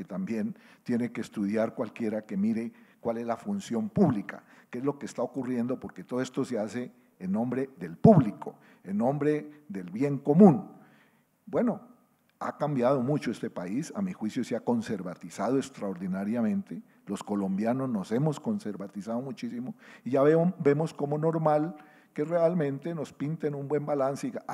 también tiene que estudiar cualquiera que mire cuál es la función pública, qué es lo que está ocurriendo, porque todo esto se hace en nombre del público, en nombre del bien común. Bueno, ha cambiado mucho este país, a mi juicio se ha conservatizado extraordinariamente, los colombianos nos hemos conservatizado muchísimo y ya vemos como normal que realmente nos pinten un buen balance y digan,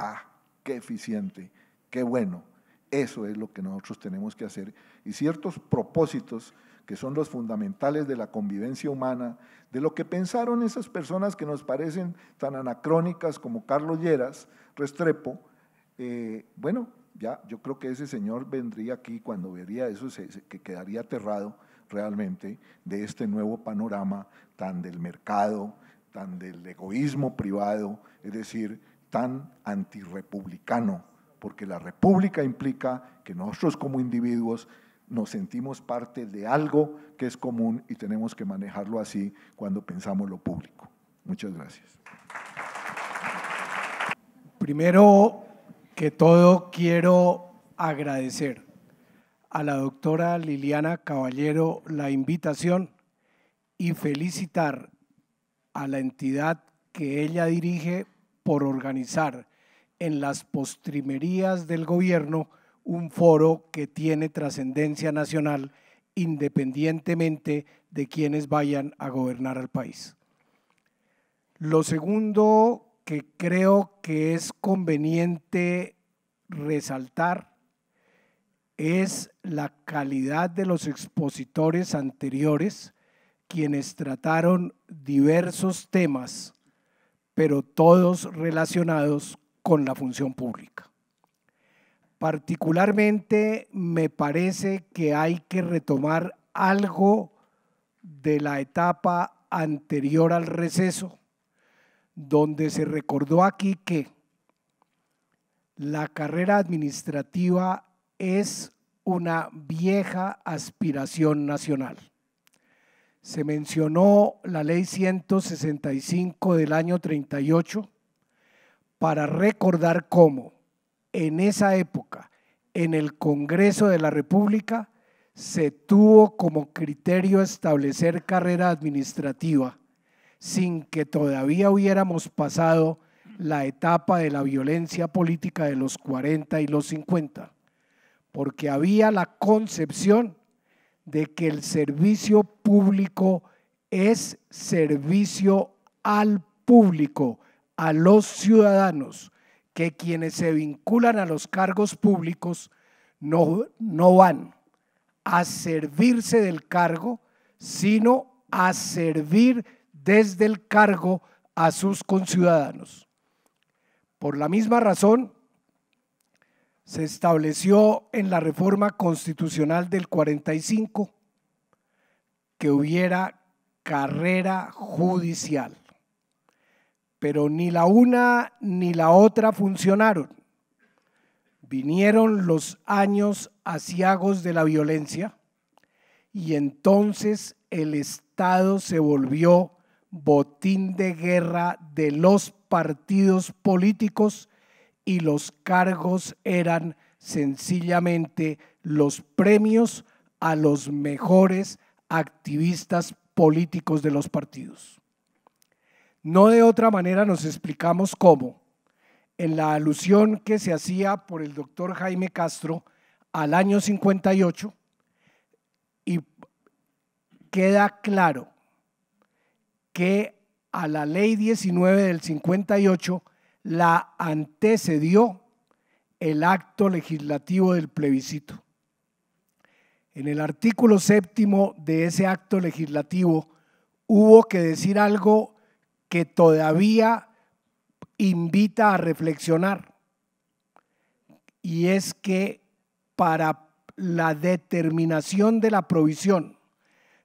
qué eficiente, qué bueno. Eso es lo que nosotros tenemos que hacer y ciertos propósitos que son los fundamentales de la convivencia humana, de lo que pensaron esas personas que nos parecen tan anacrónicas como Carlos Lleras Restrepo, bueno, ya yo creo que ese señor vendría aquí cuando vería eso, que quedaría aterrado realmente de este nuevo panorama tan del mercado, tan del egoísmo privado, es decir, tan antirrepublicano, porque la república implica que nosotros como individuos nos sentimos parte de algo que es común y tenemos que manejarlo así cuando pensamos lo público. Muchas gracias. Primero que todo quiero agradecer a la doctora Liliana Caballero la invitación y felicitar a la entidad que ella dirige por organizar en las postrimerías del gobierno un foro que tiene trascendencia nacional independientemente de quienes vayan a gobernar al país. Lo segundo que creo que es conveniente resaltar es la calidad de los expositores anteriores, quienes trataron diversos temas, pero todos relacionados con la función pública. Particularmente me parece que hay que retomar algo de la etapa anterior al receso, donde se recordó aquí que la carrera administrativa es una vieja aspiración nacional. Se mencionó la ley 165 del año 38 para recordar cómo en esa época en el Congreso de la República se tuvo como criterio establecer carrera administrativa sin que todavía hubiéramos pasado la etapa de la violencia política de los 40 y los 50, porque había la concepción de que el servicio público es servicio al público, a los ciudadanos, que quienes se vinculan a los cargos públicos no van a servirse del cargo, sino a servir desde el cargo a sus conciudadanos. Por la misma razón, se estableció en la reforma constitucional del 45 que hubiera carrera judicial, pero ni la una ni la otra funcionaron. Vinieron los años aciagos de la violencia y entonces el Estado se volvió botín de guerra de los partidos políticos y los cargos eran sencillamente los premios a los mejores activistas políticos de los partidos. No de otra manera nos explicamos cómo, en la alusión que se hacía por el doctor Jaime Castro al año 58, y queda claro que a la ley 19 del 58 la antecedió el acto legislativo del plebiscito. En el artículo 7º de ese acto legislativo hubo que decir algo que todavía invita a reflexionar, y es que para la determinación de la provisión,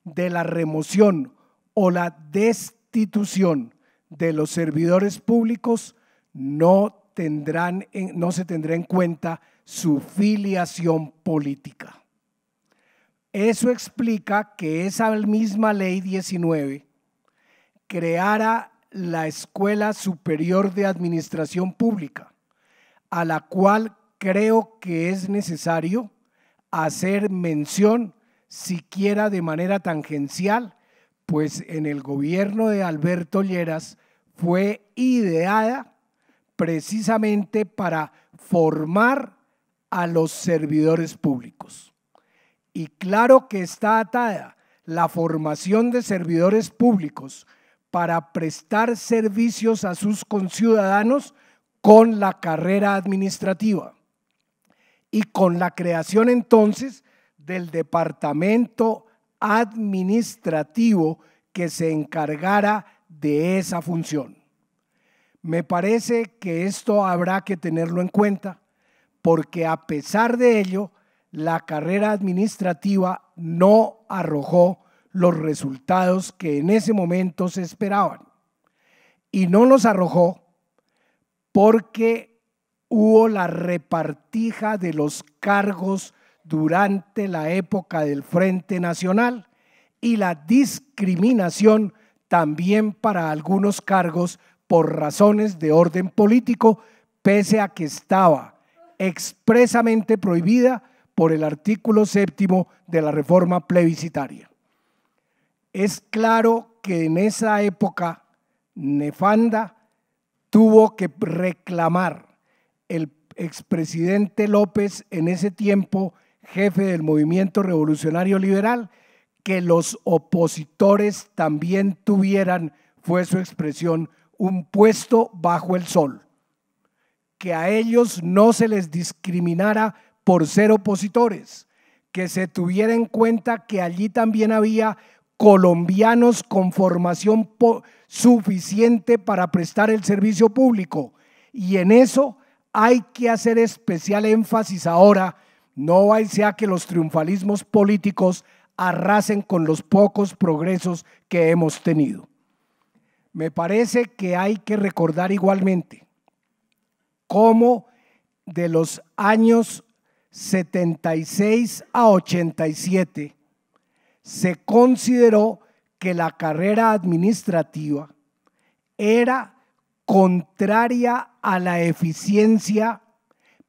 de la remoción o la destitución de los servidores públicos no se tendrá en cuenta su filiación política. Eso explica que esa misma ley 19 creara la Escuela Superior de Administración Pública, a la cual creo que es necesario hacer mención, siquiera de manera tangencial, pues en el gobierno de Alberto Lleras fue ideada precisamente para formar a los servidores públicos. Y claro que está atada la formación de servidores públicos para prestar servicios a sus conciudadanos con la carrera administrativa y con la creación entonces del departamento administrativo que se encargara de esa función. Me parece que esto habrá que tenerlo en cuenta porque a pesar de ello, la carrera administrativa no arrojó los resultados que en ese momento se esperaban. Y no los arrojó porque hubo la repartija de los cargos durante la época del Frente Nacional y la discriminación también para algunos cargos por razones de orden político, pese a que estaba expresamente prohibida por el artículo 7º de la reforma plebiscitaria. Es claro que en esa época nefanda tuvo que reclamar el expresidente López, en ese tiempo jefe del Movimiento Revolucionario Liberal, que los opositores también tuvieran, fue su expresión, un puesto bajo el sol, que a ellos no se les discriminara por ser opositores, que se tuviera en cuenta que allí también había colombianos con formación suficiente para prestar el servicio público, y en eso hay que hacer especial énfasis ahora, no sea que los triunfalismos políticos arrasen con los pocos progresos que hemos tenido. Me parece que hay que recordar igualmente cómo de los años 76 a 87 se consideró que la carrera administrativa era contraria a la eficiencia,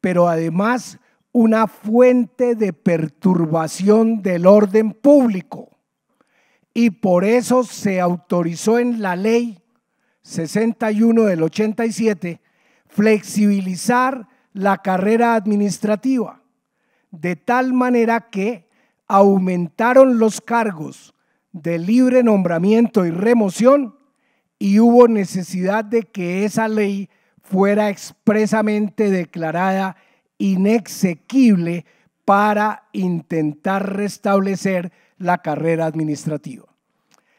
pero además una fuente de perturbación del orden público. Y por eso se autorizó en la ley 61 del 87 flexibilizar la carrera administrativa, de tal manera que aumentaron los cargos de libre nombramiento y remoción, y hubo necesidad de que esa ley fuera expresamente declarada inexequible para intentar restablecer la carrera administrativa.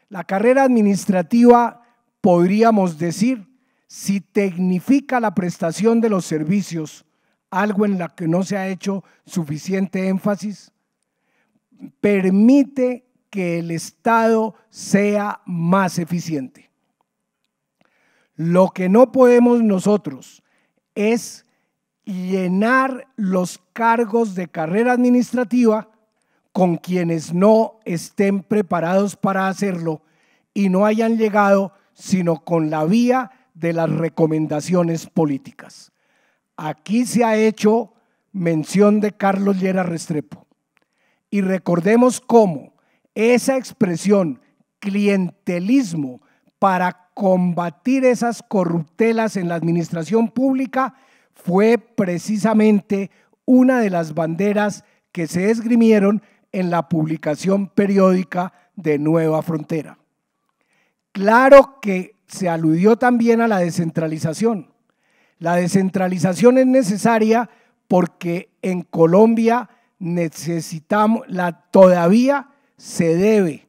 La carrera administrativa, podríamos decir, si tecnifica la prestación de los servicios algo en lo que no se ha hecho suficiente énfasis, permite que el Estado sea más eficiente. Lo que no podemos nosotros es llenar los cargos de carrera administrativa con quienes no estén preparados para hacerlo y no hayan llegado sino con la vía de las recomendaciones políticas. Aquí se ha hecho mención de Carlos Llera Restrepo y recordemos cómo esa expresión clientelismo para combatir esas corruptelas en la administración pública fue precisamente una de las banderas que se esgrimieron en la publicación periódica de Nueva Frontera. Claro que se aludió también a la descentralización. La descentralización es necesaria porque en Colombia necesitamos, todavía se debe,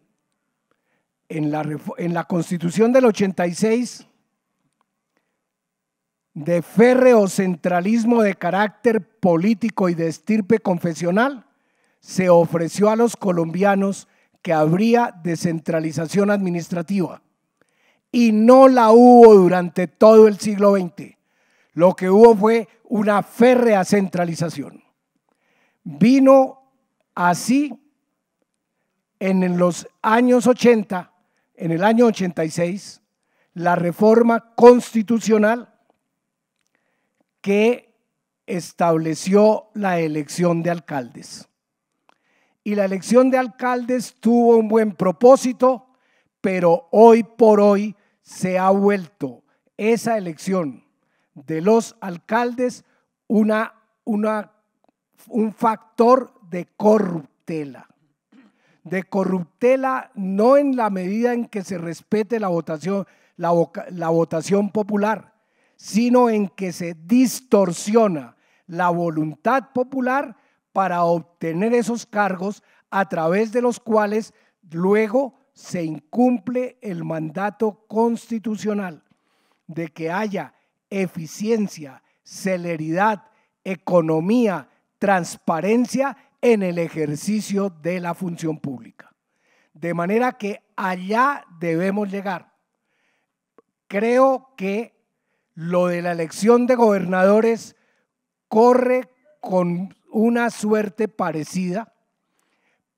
en la Constitución del 86, de férreo centralismo de carácter político y de estirpe confesional, se ofreció a los colombianos que habría descentralización administrativa y no la hubo durante todo el siglo XX. Lo que hubo fue una férrea centralización. Vino así en los años 80, en el año 86, la reforma constitucional que estableció la elección de alcaldes. Y la elección de alcaldes tuvo un buen propósito, pero hoy por hoy se ha vuelto esa elección de los alcaldes un factor de corruptela. De corruptela no en la medida en que se respete la votación popular, sino en que se distorsiona la voluntad popular para obtener esos cargos a través de los cuales luego se incumple el mandato constitucional de que haya eficiencia, celeridad, economía, transparencia en el ejercicio de la función pública. De manera que allá debemos llegar. Creo que lo de la elección de gobernadores corre con una suerte parecida,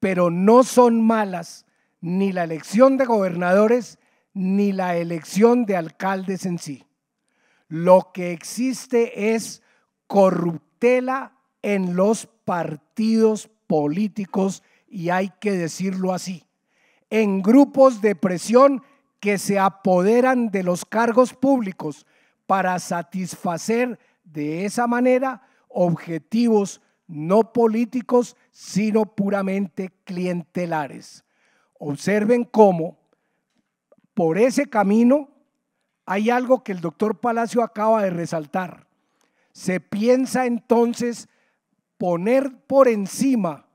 pero no son malas ni la elección de gobernadores ni la elección de alcaldes en sí. Lo que existe es corruptela en los partidos políticos y hay que decirlo así, en grupos de presión que se apoderan de los cargos públicos para satisfacer de esa manera objetivos no políticos, sino puramente clientelares. Observen cómo por ese camino hay algo que el doctor Palacio acaba de resaltar. Se piensa entonces poner por encima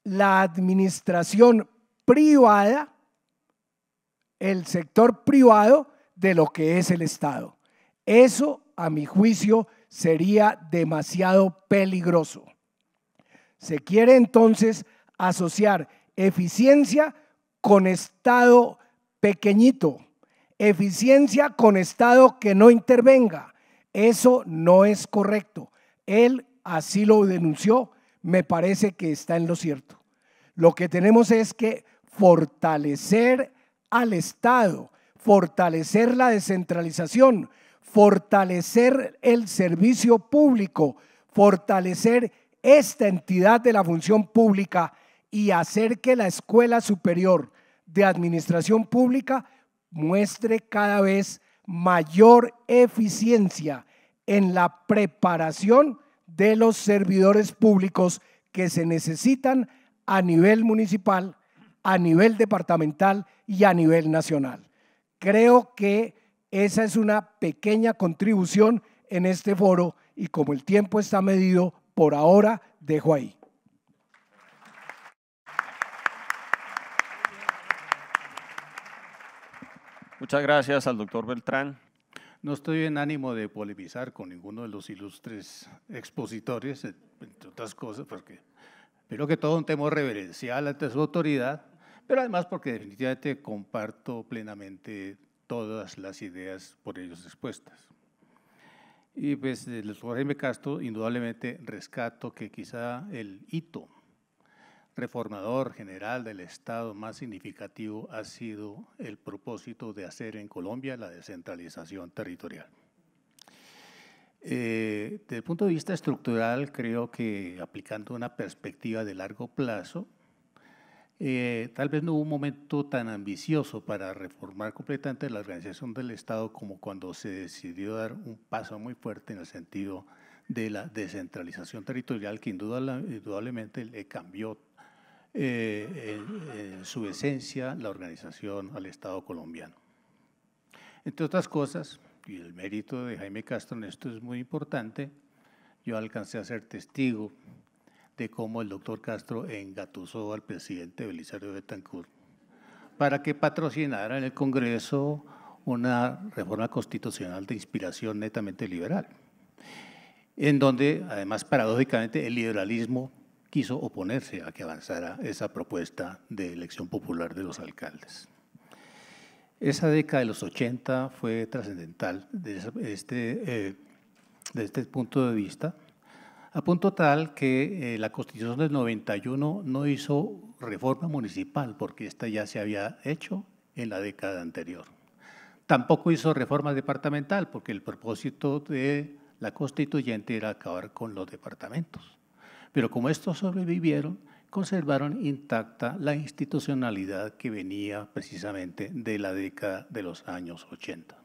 la administración privada, el sector privado, de lo que es el Estado. Eso, a mi juicio, sería demasiado peligroso. Se quiere entonces asociar eficiencia con Estado pequeñito, eficiencia con Estado que no intervenga. Eso no es correcto. Él así lo denunció, me parece que está en lo cierto. Lo que tenemos es que fortalecer al Estado, fortalecer la descentralización, fortalecer el servicio público, fortalecer esta entidad de la función pública y hacer que la Escuela Superior de Administración Pública muestre cada vez mayor eficiencia en la preparación de los servidores públicos que se necesitan a nivel municipal, a nivel departamental y a nivel nacional. Creo que esa es una pequeña contribución en este foro y como el tiempo está medido, por ahora dejo ahí. Muchas gracias al doctor Beltrán. No estoy en ánimo de polemizar con ninguno de los ilustres expositores, entre otras cosas, porque primero que todo un temor reverencial ante su autoridad, pero además porque definitivamente comparto plenamente todas las ideas por ellos expuestas. Y pues del doctor Jaime Castro, indudablemente rescato que quizá el hito reformador general del Estado más significativo ha sido el propósito de hacer en Colombia la descentralización territorial. Desde el punto de vista estructural, creo que aplicando una perspectiva de largo plazo, tal vez no hubo un momento tan ambicioso para reformar completamente la organización del Estado como cuando se decidió dar un paso muy fuerte en el sentido de la descentralización territorial, que indudablemente le cambió en su esencia la organización al Estado colombiano. Entre otras cosas, y el mérito de Jaime Castro en esto es muy importante, yo alcancé a ser testigo de cómo el doctor Castro engatusó al presidente Belisario Betancur para que patrocinara en el Congreso una reforma constitucional de inspiración netamente liberal, en donde además paradójicamente el liberalismo quiso oponerse a que avanzara esa propuesta de elección popular de los alcaldes. Esa década de los 80 fue trascendental desde este punto de vista, a punto tal que la Constitución del 91 no hizo reforma municipal, porque esta ya se había hecho en la década anterior. Tampoco hizo reforma departamental, porque el propósito de la constituyente era acabar con los departamentos. Pero como estos sobrevivieron, conservaron intacta la institucionalidad que venía precisamente de la década de los años 80.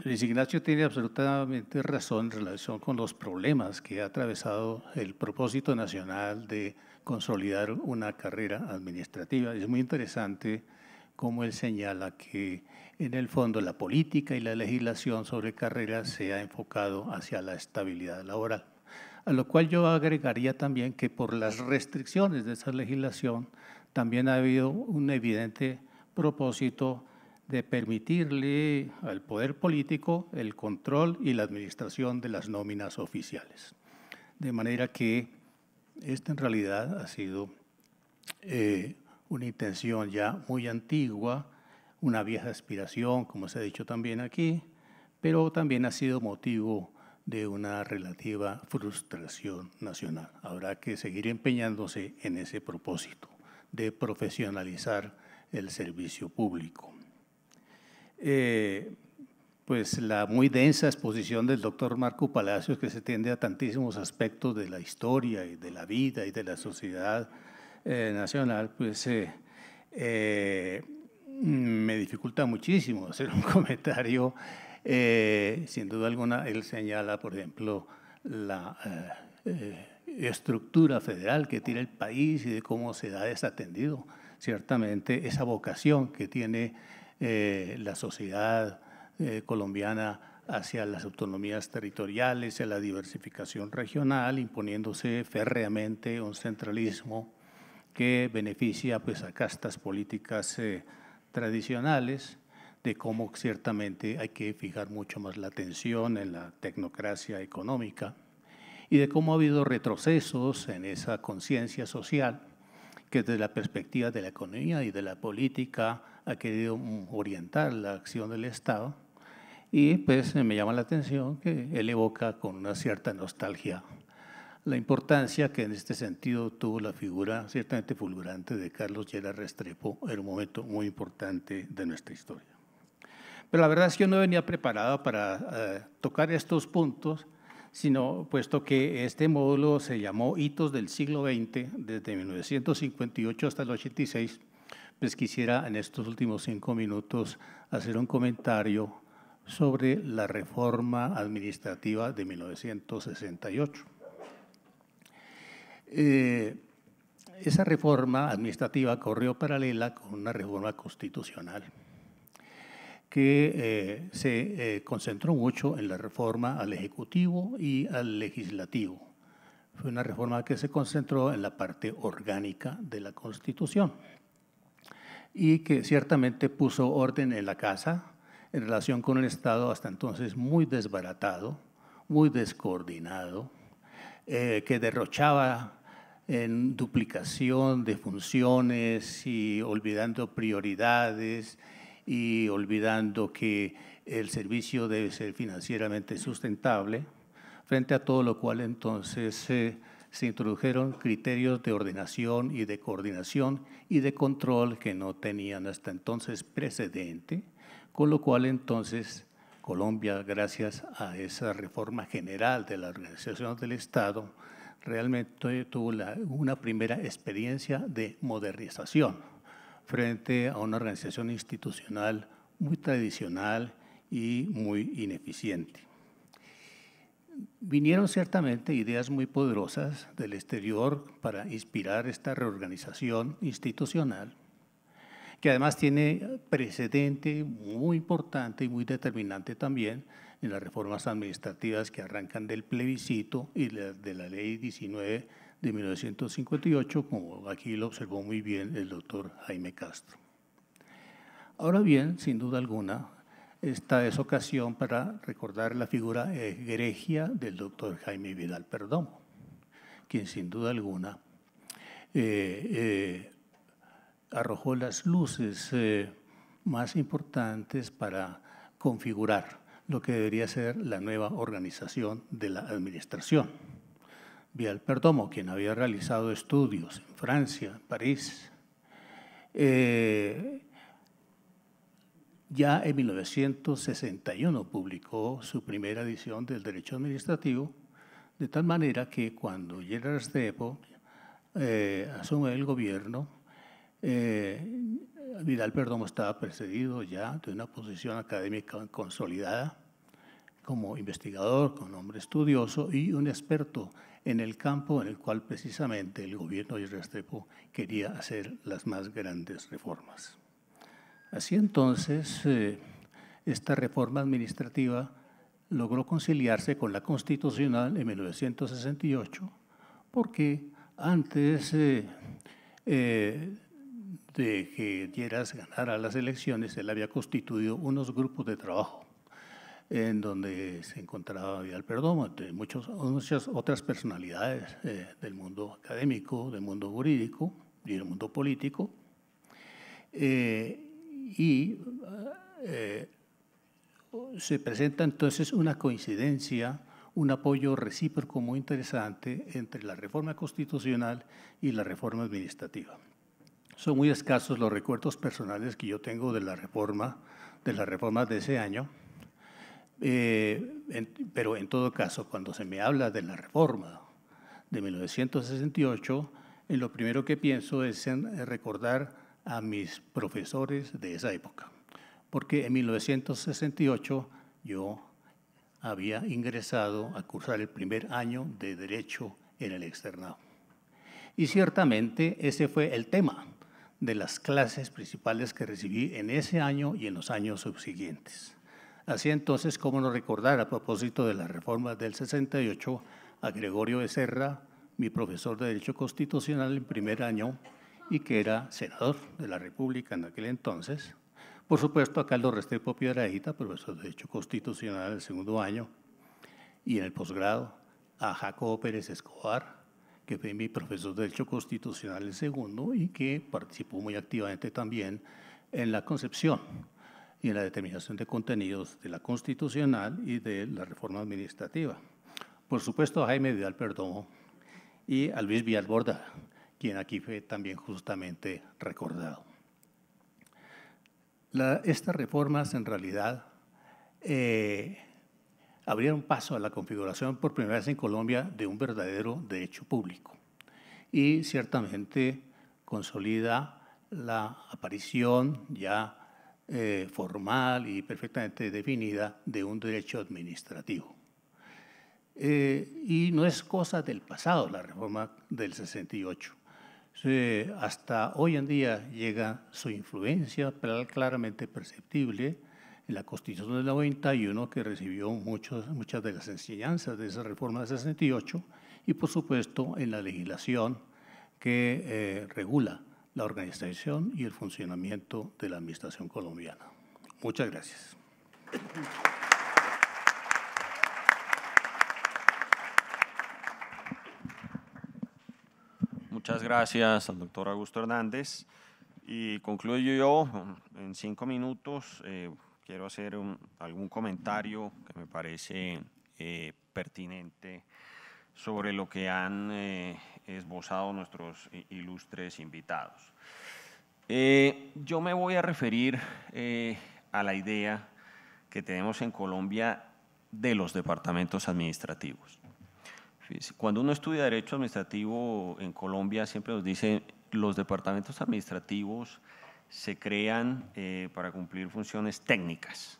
Luis Ignacio tiene absolutamente razón en relación con los problemas que ha atravesado el propósito nacional de consolidar una carrera administrativa. Es muy interesante cómo él señala que en el fondo la política y la legislación sobre carreras se ha enfocado hacia la estabilidad laboral, a lo cual yo agregaría también que por las restricciones de esa legislación también ha habido un evidente propósito de permitirle al poder político el control y la administración de las nóminas oficiales. De manera que esta en realidad ha sido una intención ya muy antigua, una vieja aspiración, como se ha dicho también aquí, pero también ha sido motivo de una relativa frustración nacional. Habrá que seguir empeñándose en ese propósito de profesionalizar el servicio público. Pues la muy densa exposición del doctor Marco Palacios, que se tiende a tantísimos aspectos de la historia y de la vida y de la sociedad nacional, pues me dificulta muchísimo hacer un comentario. Sin duda alguna, él señala, por ejemplo, la estructura federal que tiene el país y de cómo se ha desatendido ciertamente esa vocación que tiene la sociedad colombiana hacia las autonomías territoriales, hacia la diversificación regional, imponiéndose férreamente un centralismo que beneficia pues, a castas políticas tradicionales, de cómo ciertamente hay que fijar mucho más la atención en la tecnocracia económica y de cómo ha habido retrocesos en esa conciencia social que desde la perspectiva de la economía y de la política ha querido orientar la acción del Estado. Y pues me llama la atención que él evoca con una cierta nostalgia la importancia que en este sentido tuvo la figura ciertamente fulgurante de Carlos Lleras Restrepo en un momento muy importante de nuestra historia. Pero la verdad es que yo no venía preparado para tocar estos puntos, sino puesto que este módulo se llamó Hitos del siglo XX, desde 1958 hasta el 86, pues quisiera en estos últimos 5 minutos hacer un comentario sobre la reforma administrativa de 1968. Esa reforma administrativa corrió paralela con una reforma constitucional que se concentró mucho en la reforma al Ejecutivo y al Legislativo. Fue una reforma que se concentró en la parte orgánica de la Constitución. y que ciertamente puso orden en la casa en relación con el Estado hasta entonces muy desbaratado, muy descoordinado, que derrochaba en duplicación de funciones y olvidando prioridades y olvidando que el servicio debe ser financieramente sustentable, frente a todo lo cual entonces se introdujeron criterios de ordenación y de coordinación y de control que no tenían hasta entonces precedente, con lo cual entonces Colombia, gracias a esa reforma general de la organización del Estado, realmente tuvo una primera experiencia de modernización frente a una organización institucional muy tradicional y muy ineficiente. Vinieron ciertamente ideas muy poderosas del exterior para inspirar esta reorganización institucional, que además tiene precedente muy importante y muy determinante también en las reformas administrativas que arrancan del plebiscito y de la Ley 19 de 1958, como aquí lo observó muy bien el doctor Jaime Castro. Ahora bien, sin duda alguna, esta es ocasión para recordar la figura egregia del doctor Jaime Vidal Perdomo, quien sin duda alguna arrojó las luces más importantes para configurar lo que debería ser la nueva organización de la administración. Vidal Perdomo, quien había realizado estudios en Francia, en París, ya en 1961 publicó su primera edición del Derecho Administrativo, de tal manera que cuando Gerard Restrepo asume el gobierno, Vidal Perdomo estaba precedido ya de una posición académica consolidada como investigador, como hombre estudioso y un experto en el campo en el cual precisamente el gobierno de Restrepo quería hacer las más grandes reformas. Así entonces, esta reforma administrativa logró conciliarse con la constitucional en 1968, porque antes de que Lleras ganara las elecciones, él había constituido unos grupos de trabajo en donde se encontraba Vidal Perdomo, entre muchas otras personalidades del mundo académico, del mundo jurídico y del mundo político. Se presenta entonces una coincidencia, un apoyo recíproco muy interesante entre la reforma constitucional y la reforma administrativa. Son muy escasos los recuerdos personales que yo tengo de las reformas de ese año, pero en todo caso, cuando se me habla de la reforma de 1968, lo primero que pienso es en recordar a mis profesores de esa época, porque en 1968 yo había ingresado a cursar el primer año de Derecho en el externado. Y ciertamente ese fue el tema de las clases principales que recibí en ese año y en los años subsiguientes. Así entonces, cómo no recordar a propósito de las reformas del 68 a Gregorio Becerra, mi profesor de Derecho Constitucional en primer año y que era senador de la República en aquel entonces. Por supuesto, a Carlos Restrepo Piedrahita, profesor de Derecho Constitucional en el segundo año, y en el posgrado a Jacobo Pérez Escobar, que fue mi profesor de Derecho Constitucional en el segundo y que participó muy activamente también en la concepción y en la determinación de contenidos de la Constitucional y de la reforma administrativa. Por supuesto, a Jaime Vidal Perdomo y a Luis Vidal Borda, quien aquí fue también justamente recordado. Estas reformas en realidad abrieron paso a la configuración por primera vez en Colombia de un verdadero derecho público y ciertamente consolida la aparición ya formal y perfectamente definida de un derecho administrativo. Y no es cosa del pasado la reforma del 68. Hasta hoy en día llega su influencia claramente perceptible en la Constitución del 91, que recibió muchas de las enseñanzas de esa reforma del 68, y por supuesto en la legislación que regula la organización y el funcionamiento de la administración colombiana. Muchas gracias. Muchas gracias al doctor Augusto Hernández. Y concluyo yo en 5 minutos. Quiero hacer algún comentario que me parece pertinente sobre lo que han esbozado nuestros ilustres invitados. Yo me voy a referir a la idea que tenemos en Colombia de los departamentos administrativos. Cuando uno estudia Derecho Administrativo en Colombia, siempre nos dice los departamentos administrativos se crean para cumplir funciones técnicas.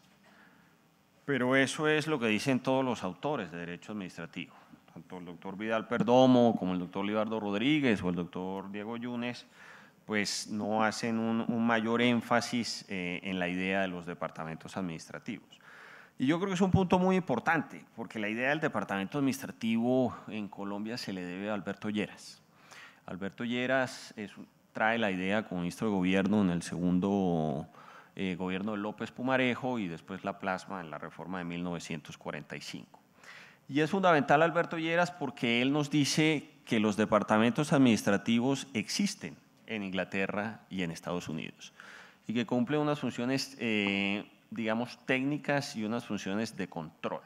Pero eso es lo que dicen todos los autores de Derecho Administrativo. Tanto el doctor Vidal Perdomo como el doctor Libardo Rodríguez o el doctor Diego Yunes, pues no hacen un mayor énfasis en la idea de los departamentos administrativos. Y yo creo que es un punto muy importante, porque la idea del departamento administrativo en Colombia se le debe a Alberto Lleras. Alberto Lleras trae la idea como ministro de Gobierno en el segundo gobierno de López Pumarejo y después la plasma en la reforma de 1945. Y es fundamental Alberto Lleras porque él nos dice que los departamentos administrativos existen en Inglaterra y en Estados Unidos y que cumplen unas funciones digamos, técnicas y unas funciones de control.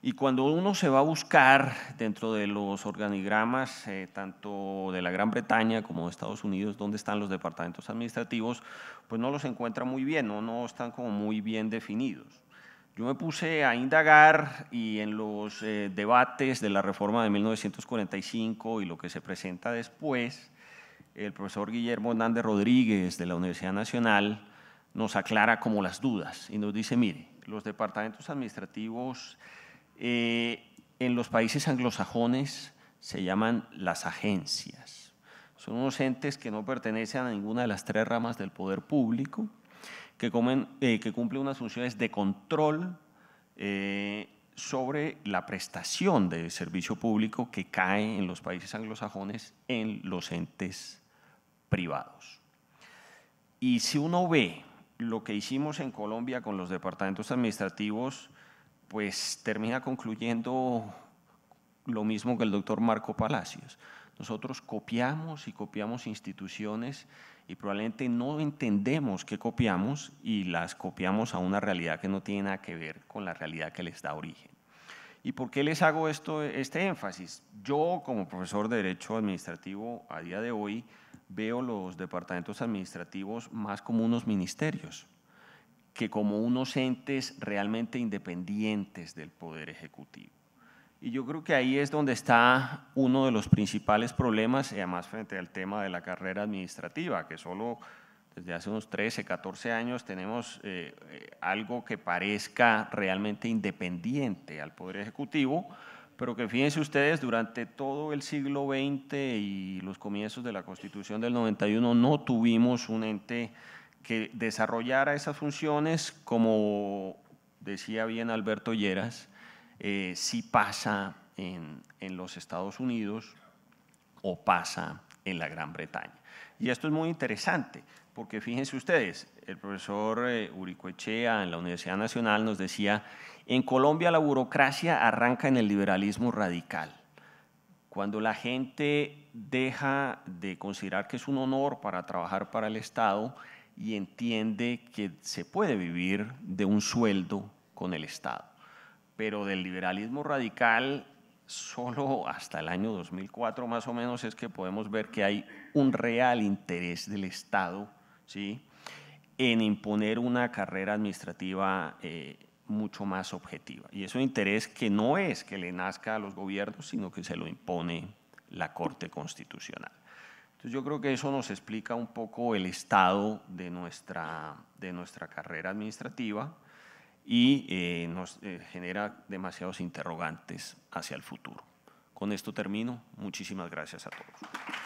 Y cuando uno se va a buscar dentro de los organigramas, tanto de la Gran Bretaña como de Estados Unidos, dónde están los departamentos administrativos, pues no los encuentra muy bien, no están como muy bien definidos. Yo me puse a indagar y en los debates de la reforma de 1945 y lo que se presenta después, el profesor Guillermo Hernández Rodríguez de la Universidad Nacional nos aclara como las dudas y nos dice, mire, los departamentos administrativos en los países anglosajones se llaman las agencias. Son unos entes que no pertenecen a ninguna de las 3 ramas del poder público, que cumplen unas funciones de control sobre la prestación de servicio público que cae en los países anglosajones en los entes privados. Y si uno ve lo que hicimos en Colombia con los departamentos administrativos, pues termina concluyendo lo mismo que el doctor Marco Palacios. Nosotros copiamos y copiamos instituciones y probablemente no entendemos qué copiamos y las copiamos a una realidad que no tiene nada que ver con la realidad que les da origen. ¿Y por qué les hago este énfasis? Yo, como profesor de Derecho Administrativo a día de hoy, veo los departamentos administrativos más como unos ministerios que como unos entes realmente independientes del Poder Ejecutivo. Y yo creo que ahí es donde está uno de los principales problemas, y además frente al tema de la carrera administrativa, que solo desde hace unos 13, 14 años tenemos algo que parezca realmente independiente al Poder Ejecutivo, pero que fíjense ustedes, durante todo el siglo XX y los comienzos de la Constitución del 91 no tuvimos un ente que desarrollara esas funciones, como decía bien Alberto Lleras, sí pasa en los Estados Unidos o pasa en la Gran Bretaña. Y esto es muy interesante, porque fíjense ustedes, el profesor Uricoechea en la Universidad Nacional nos decía, en Colombia la burocracia arranca en el liberalismo radical. Cuando la gente deja de considerar que es un honor para trabajar para el Estado y entiende que se puede vivir de un sueldo con el Estado. Pero del liberalismo radical, solo hasta el año 2004 más o menos es que podemos ver que hay un real interés del Estado, ¿sí?, en imponer una carrera administrativa mucho más objetiva. Y es un interés que no es que le nazca a los gobiernos, sino que se lo impone la Corte Constitucional. Entonces yo creo que eso nos explica un poco el estado de nuestra carrera administrativa y nos genera demasiados interrogantes hacia el futuro. Con esto termino. Muchísimas gracias a todos.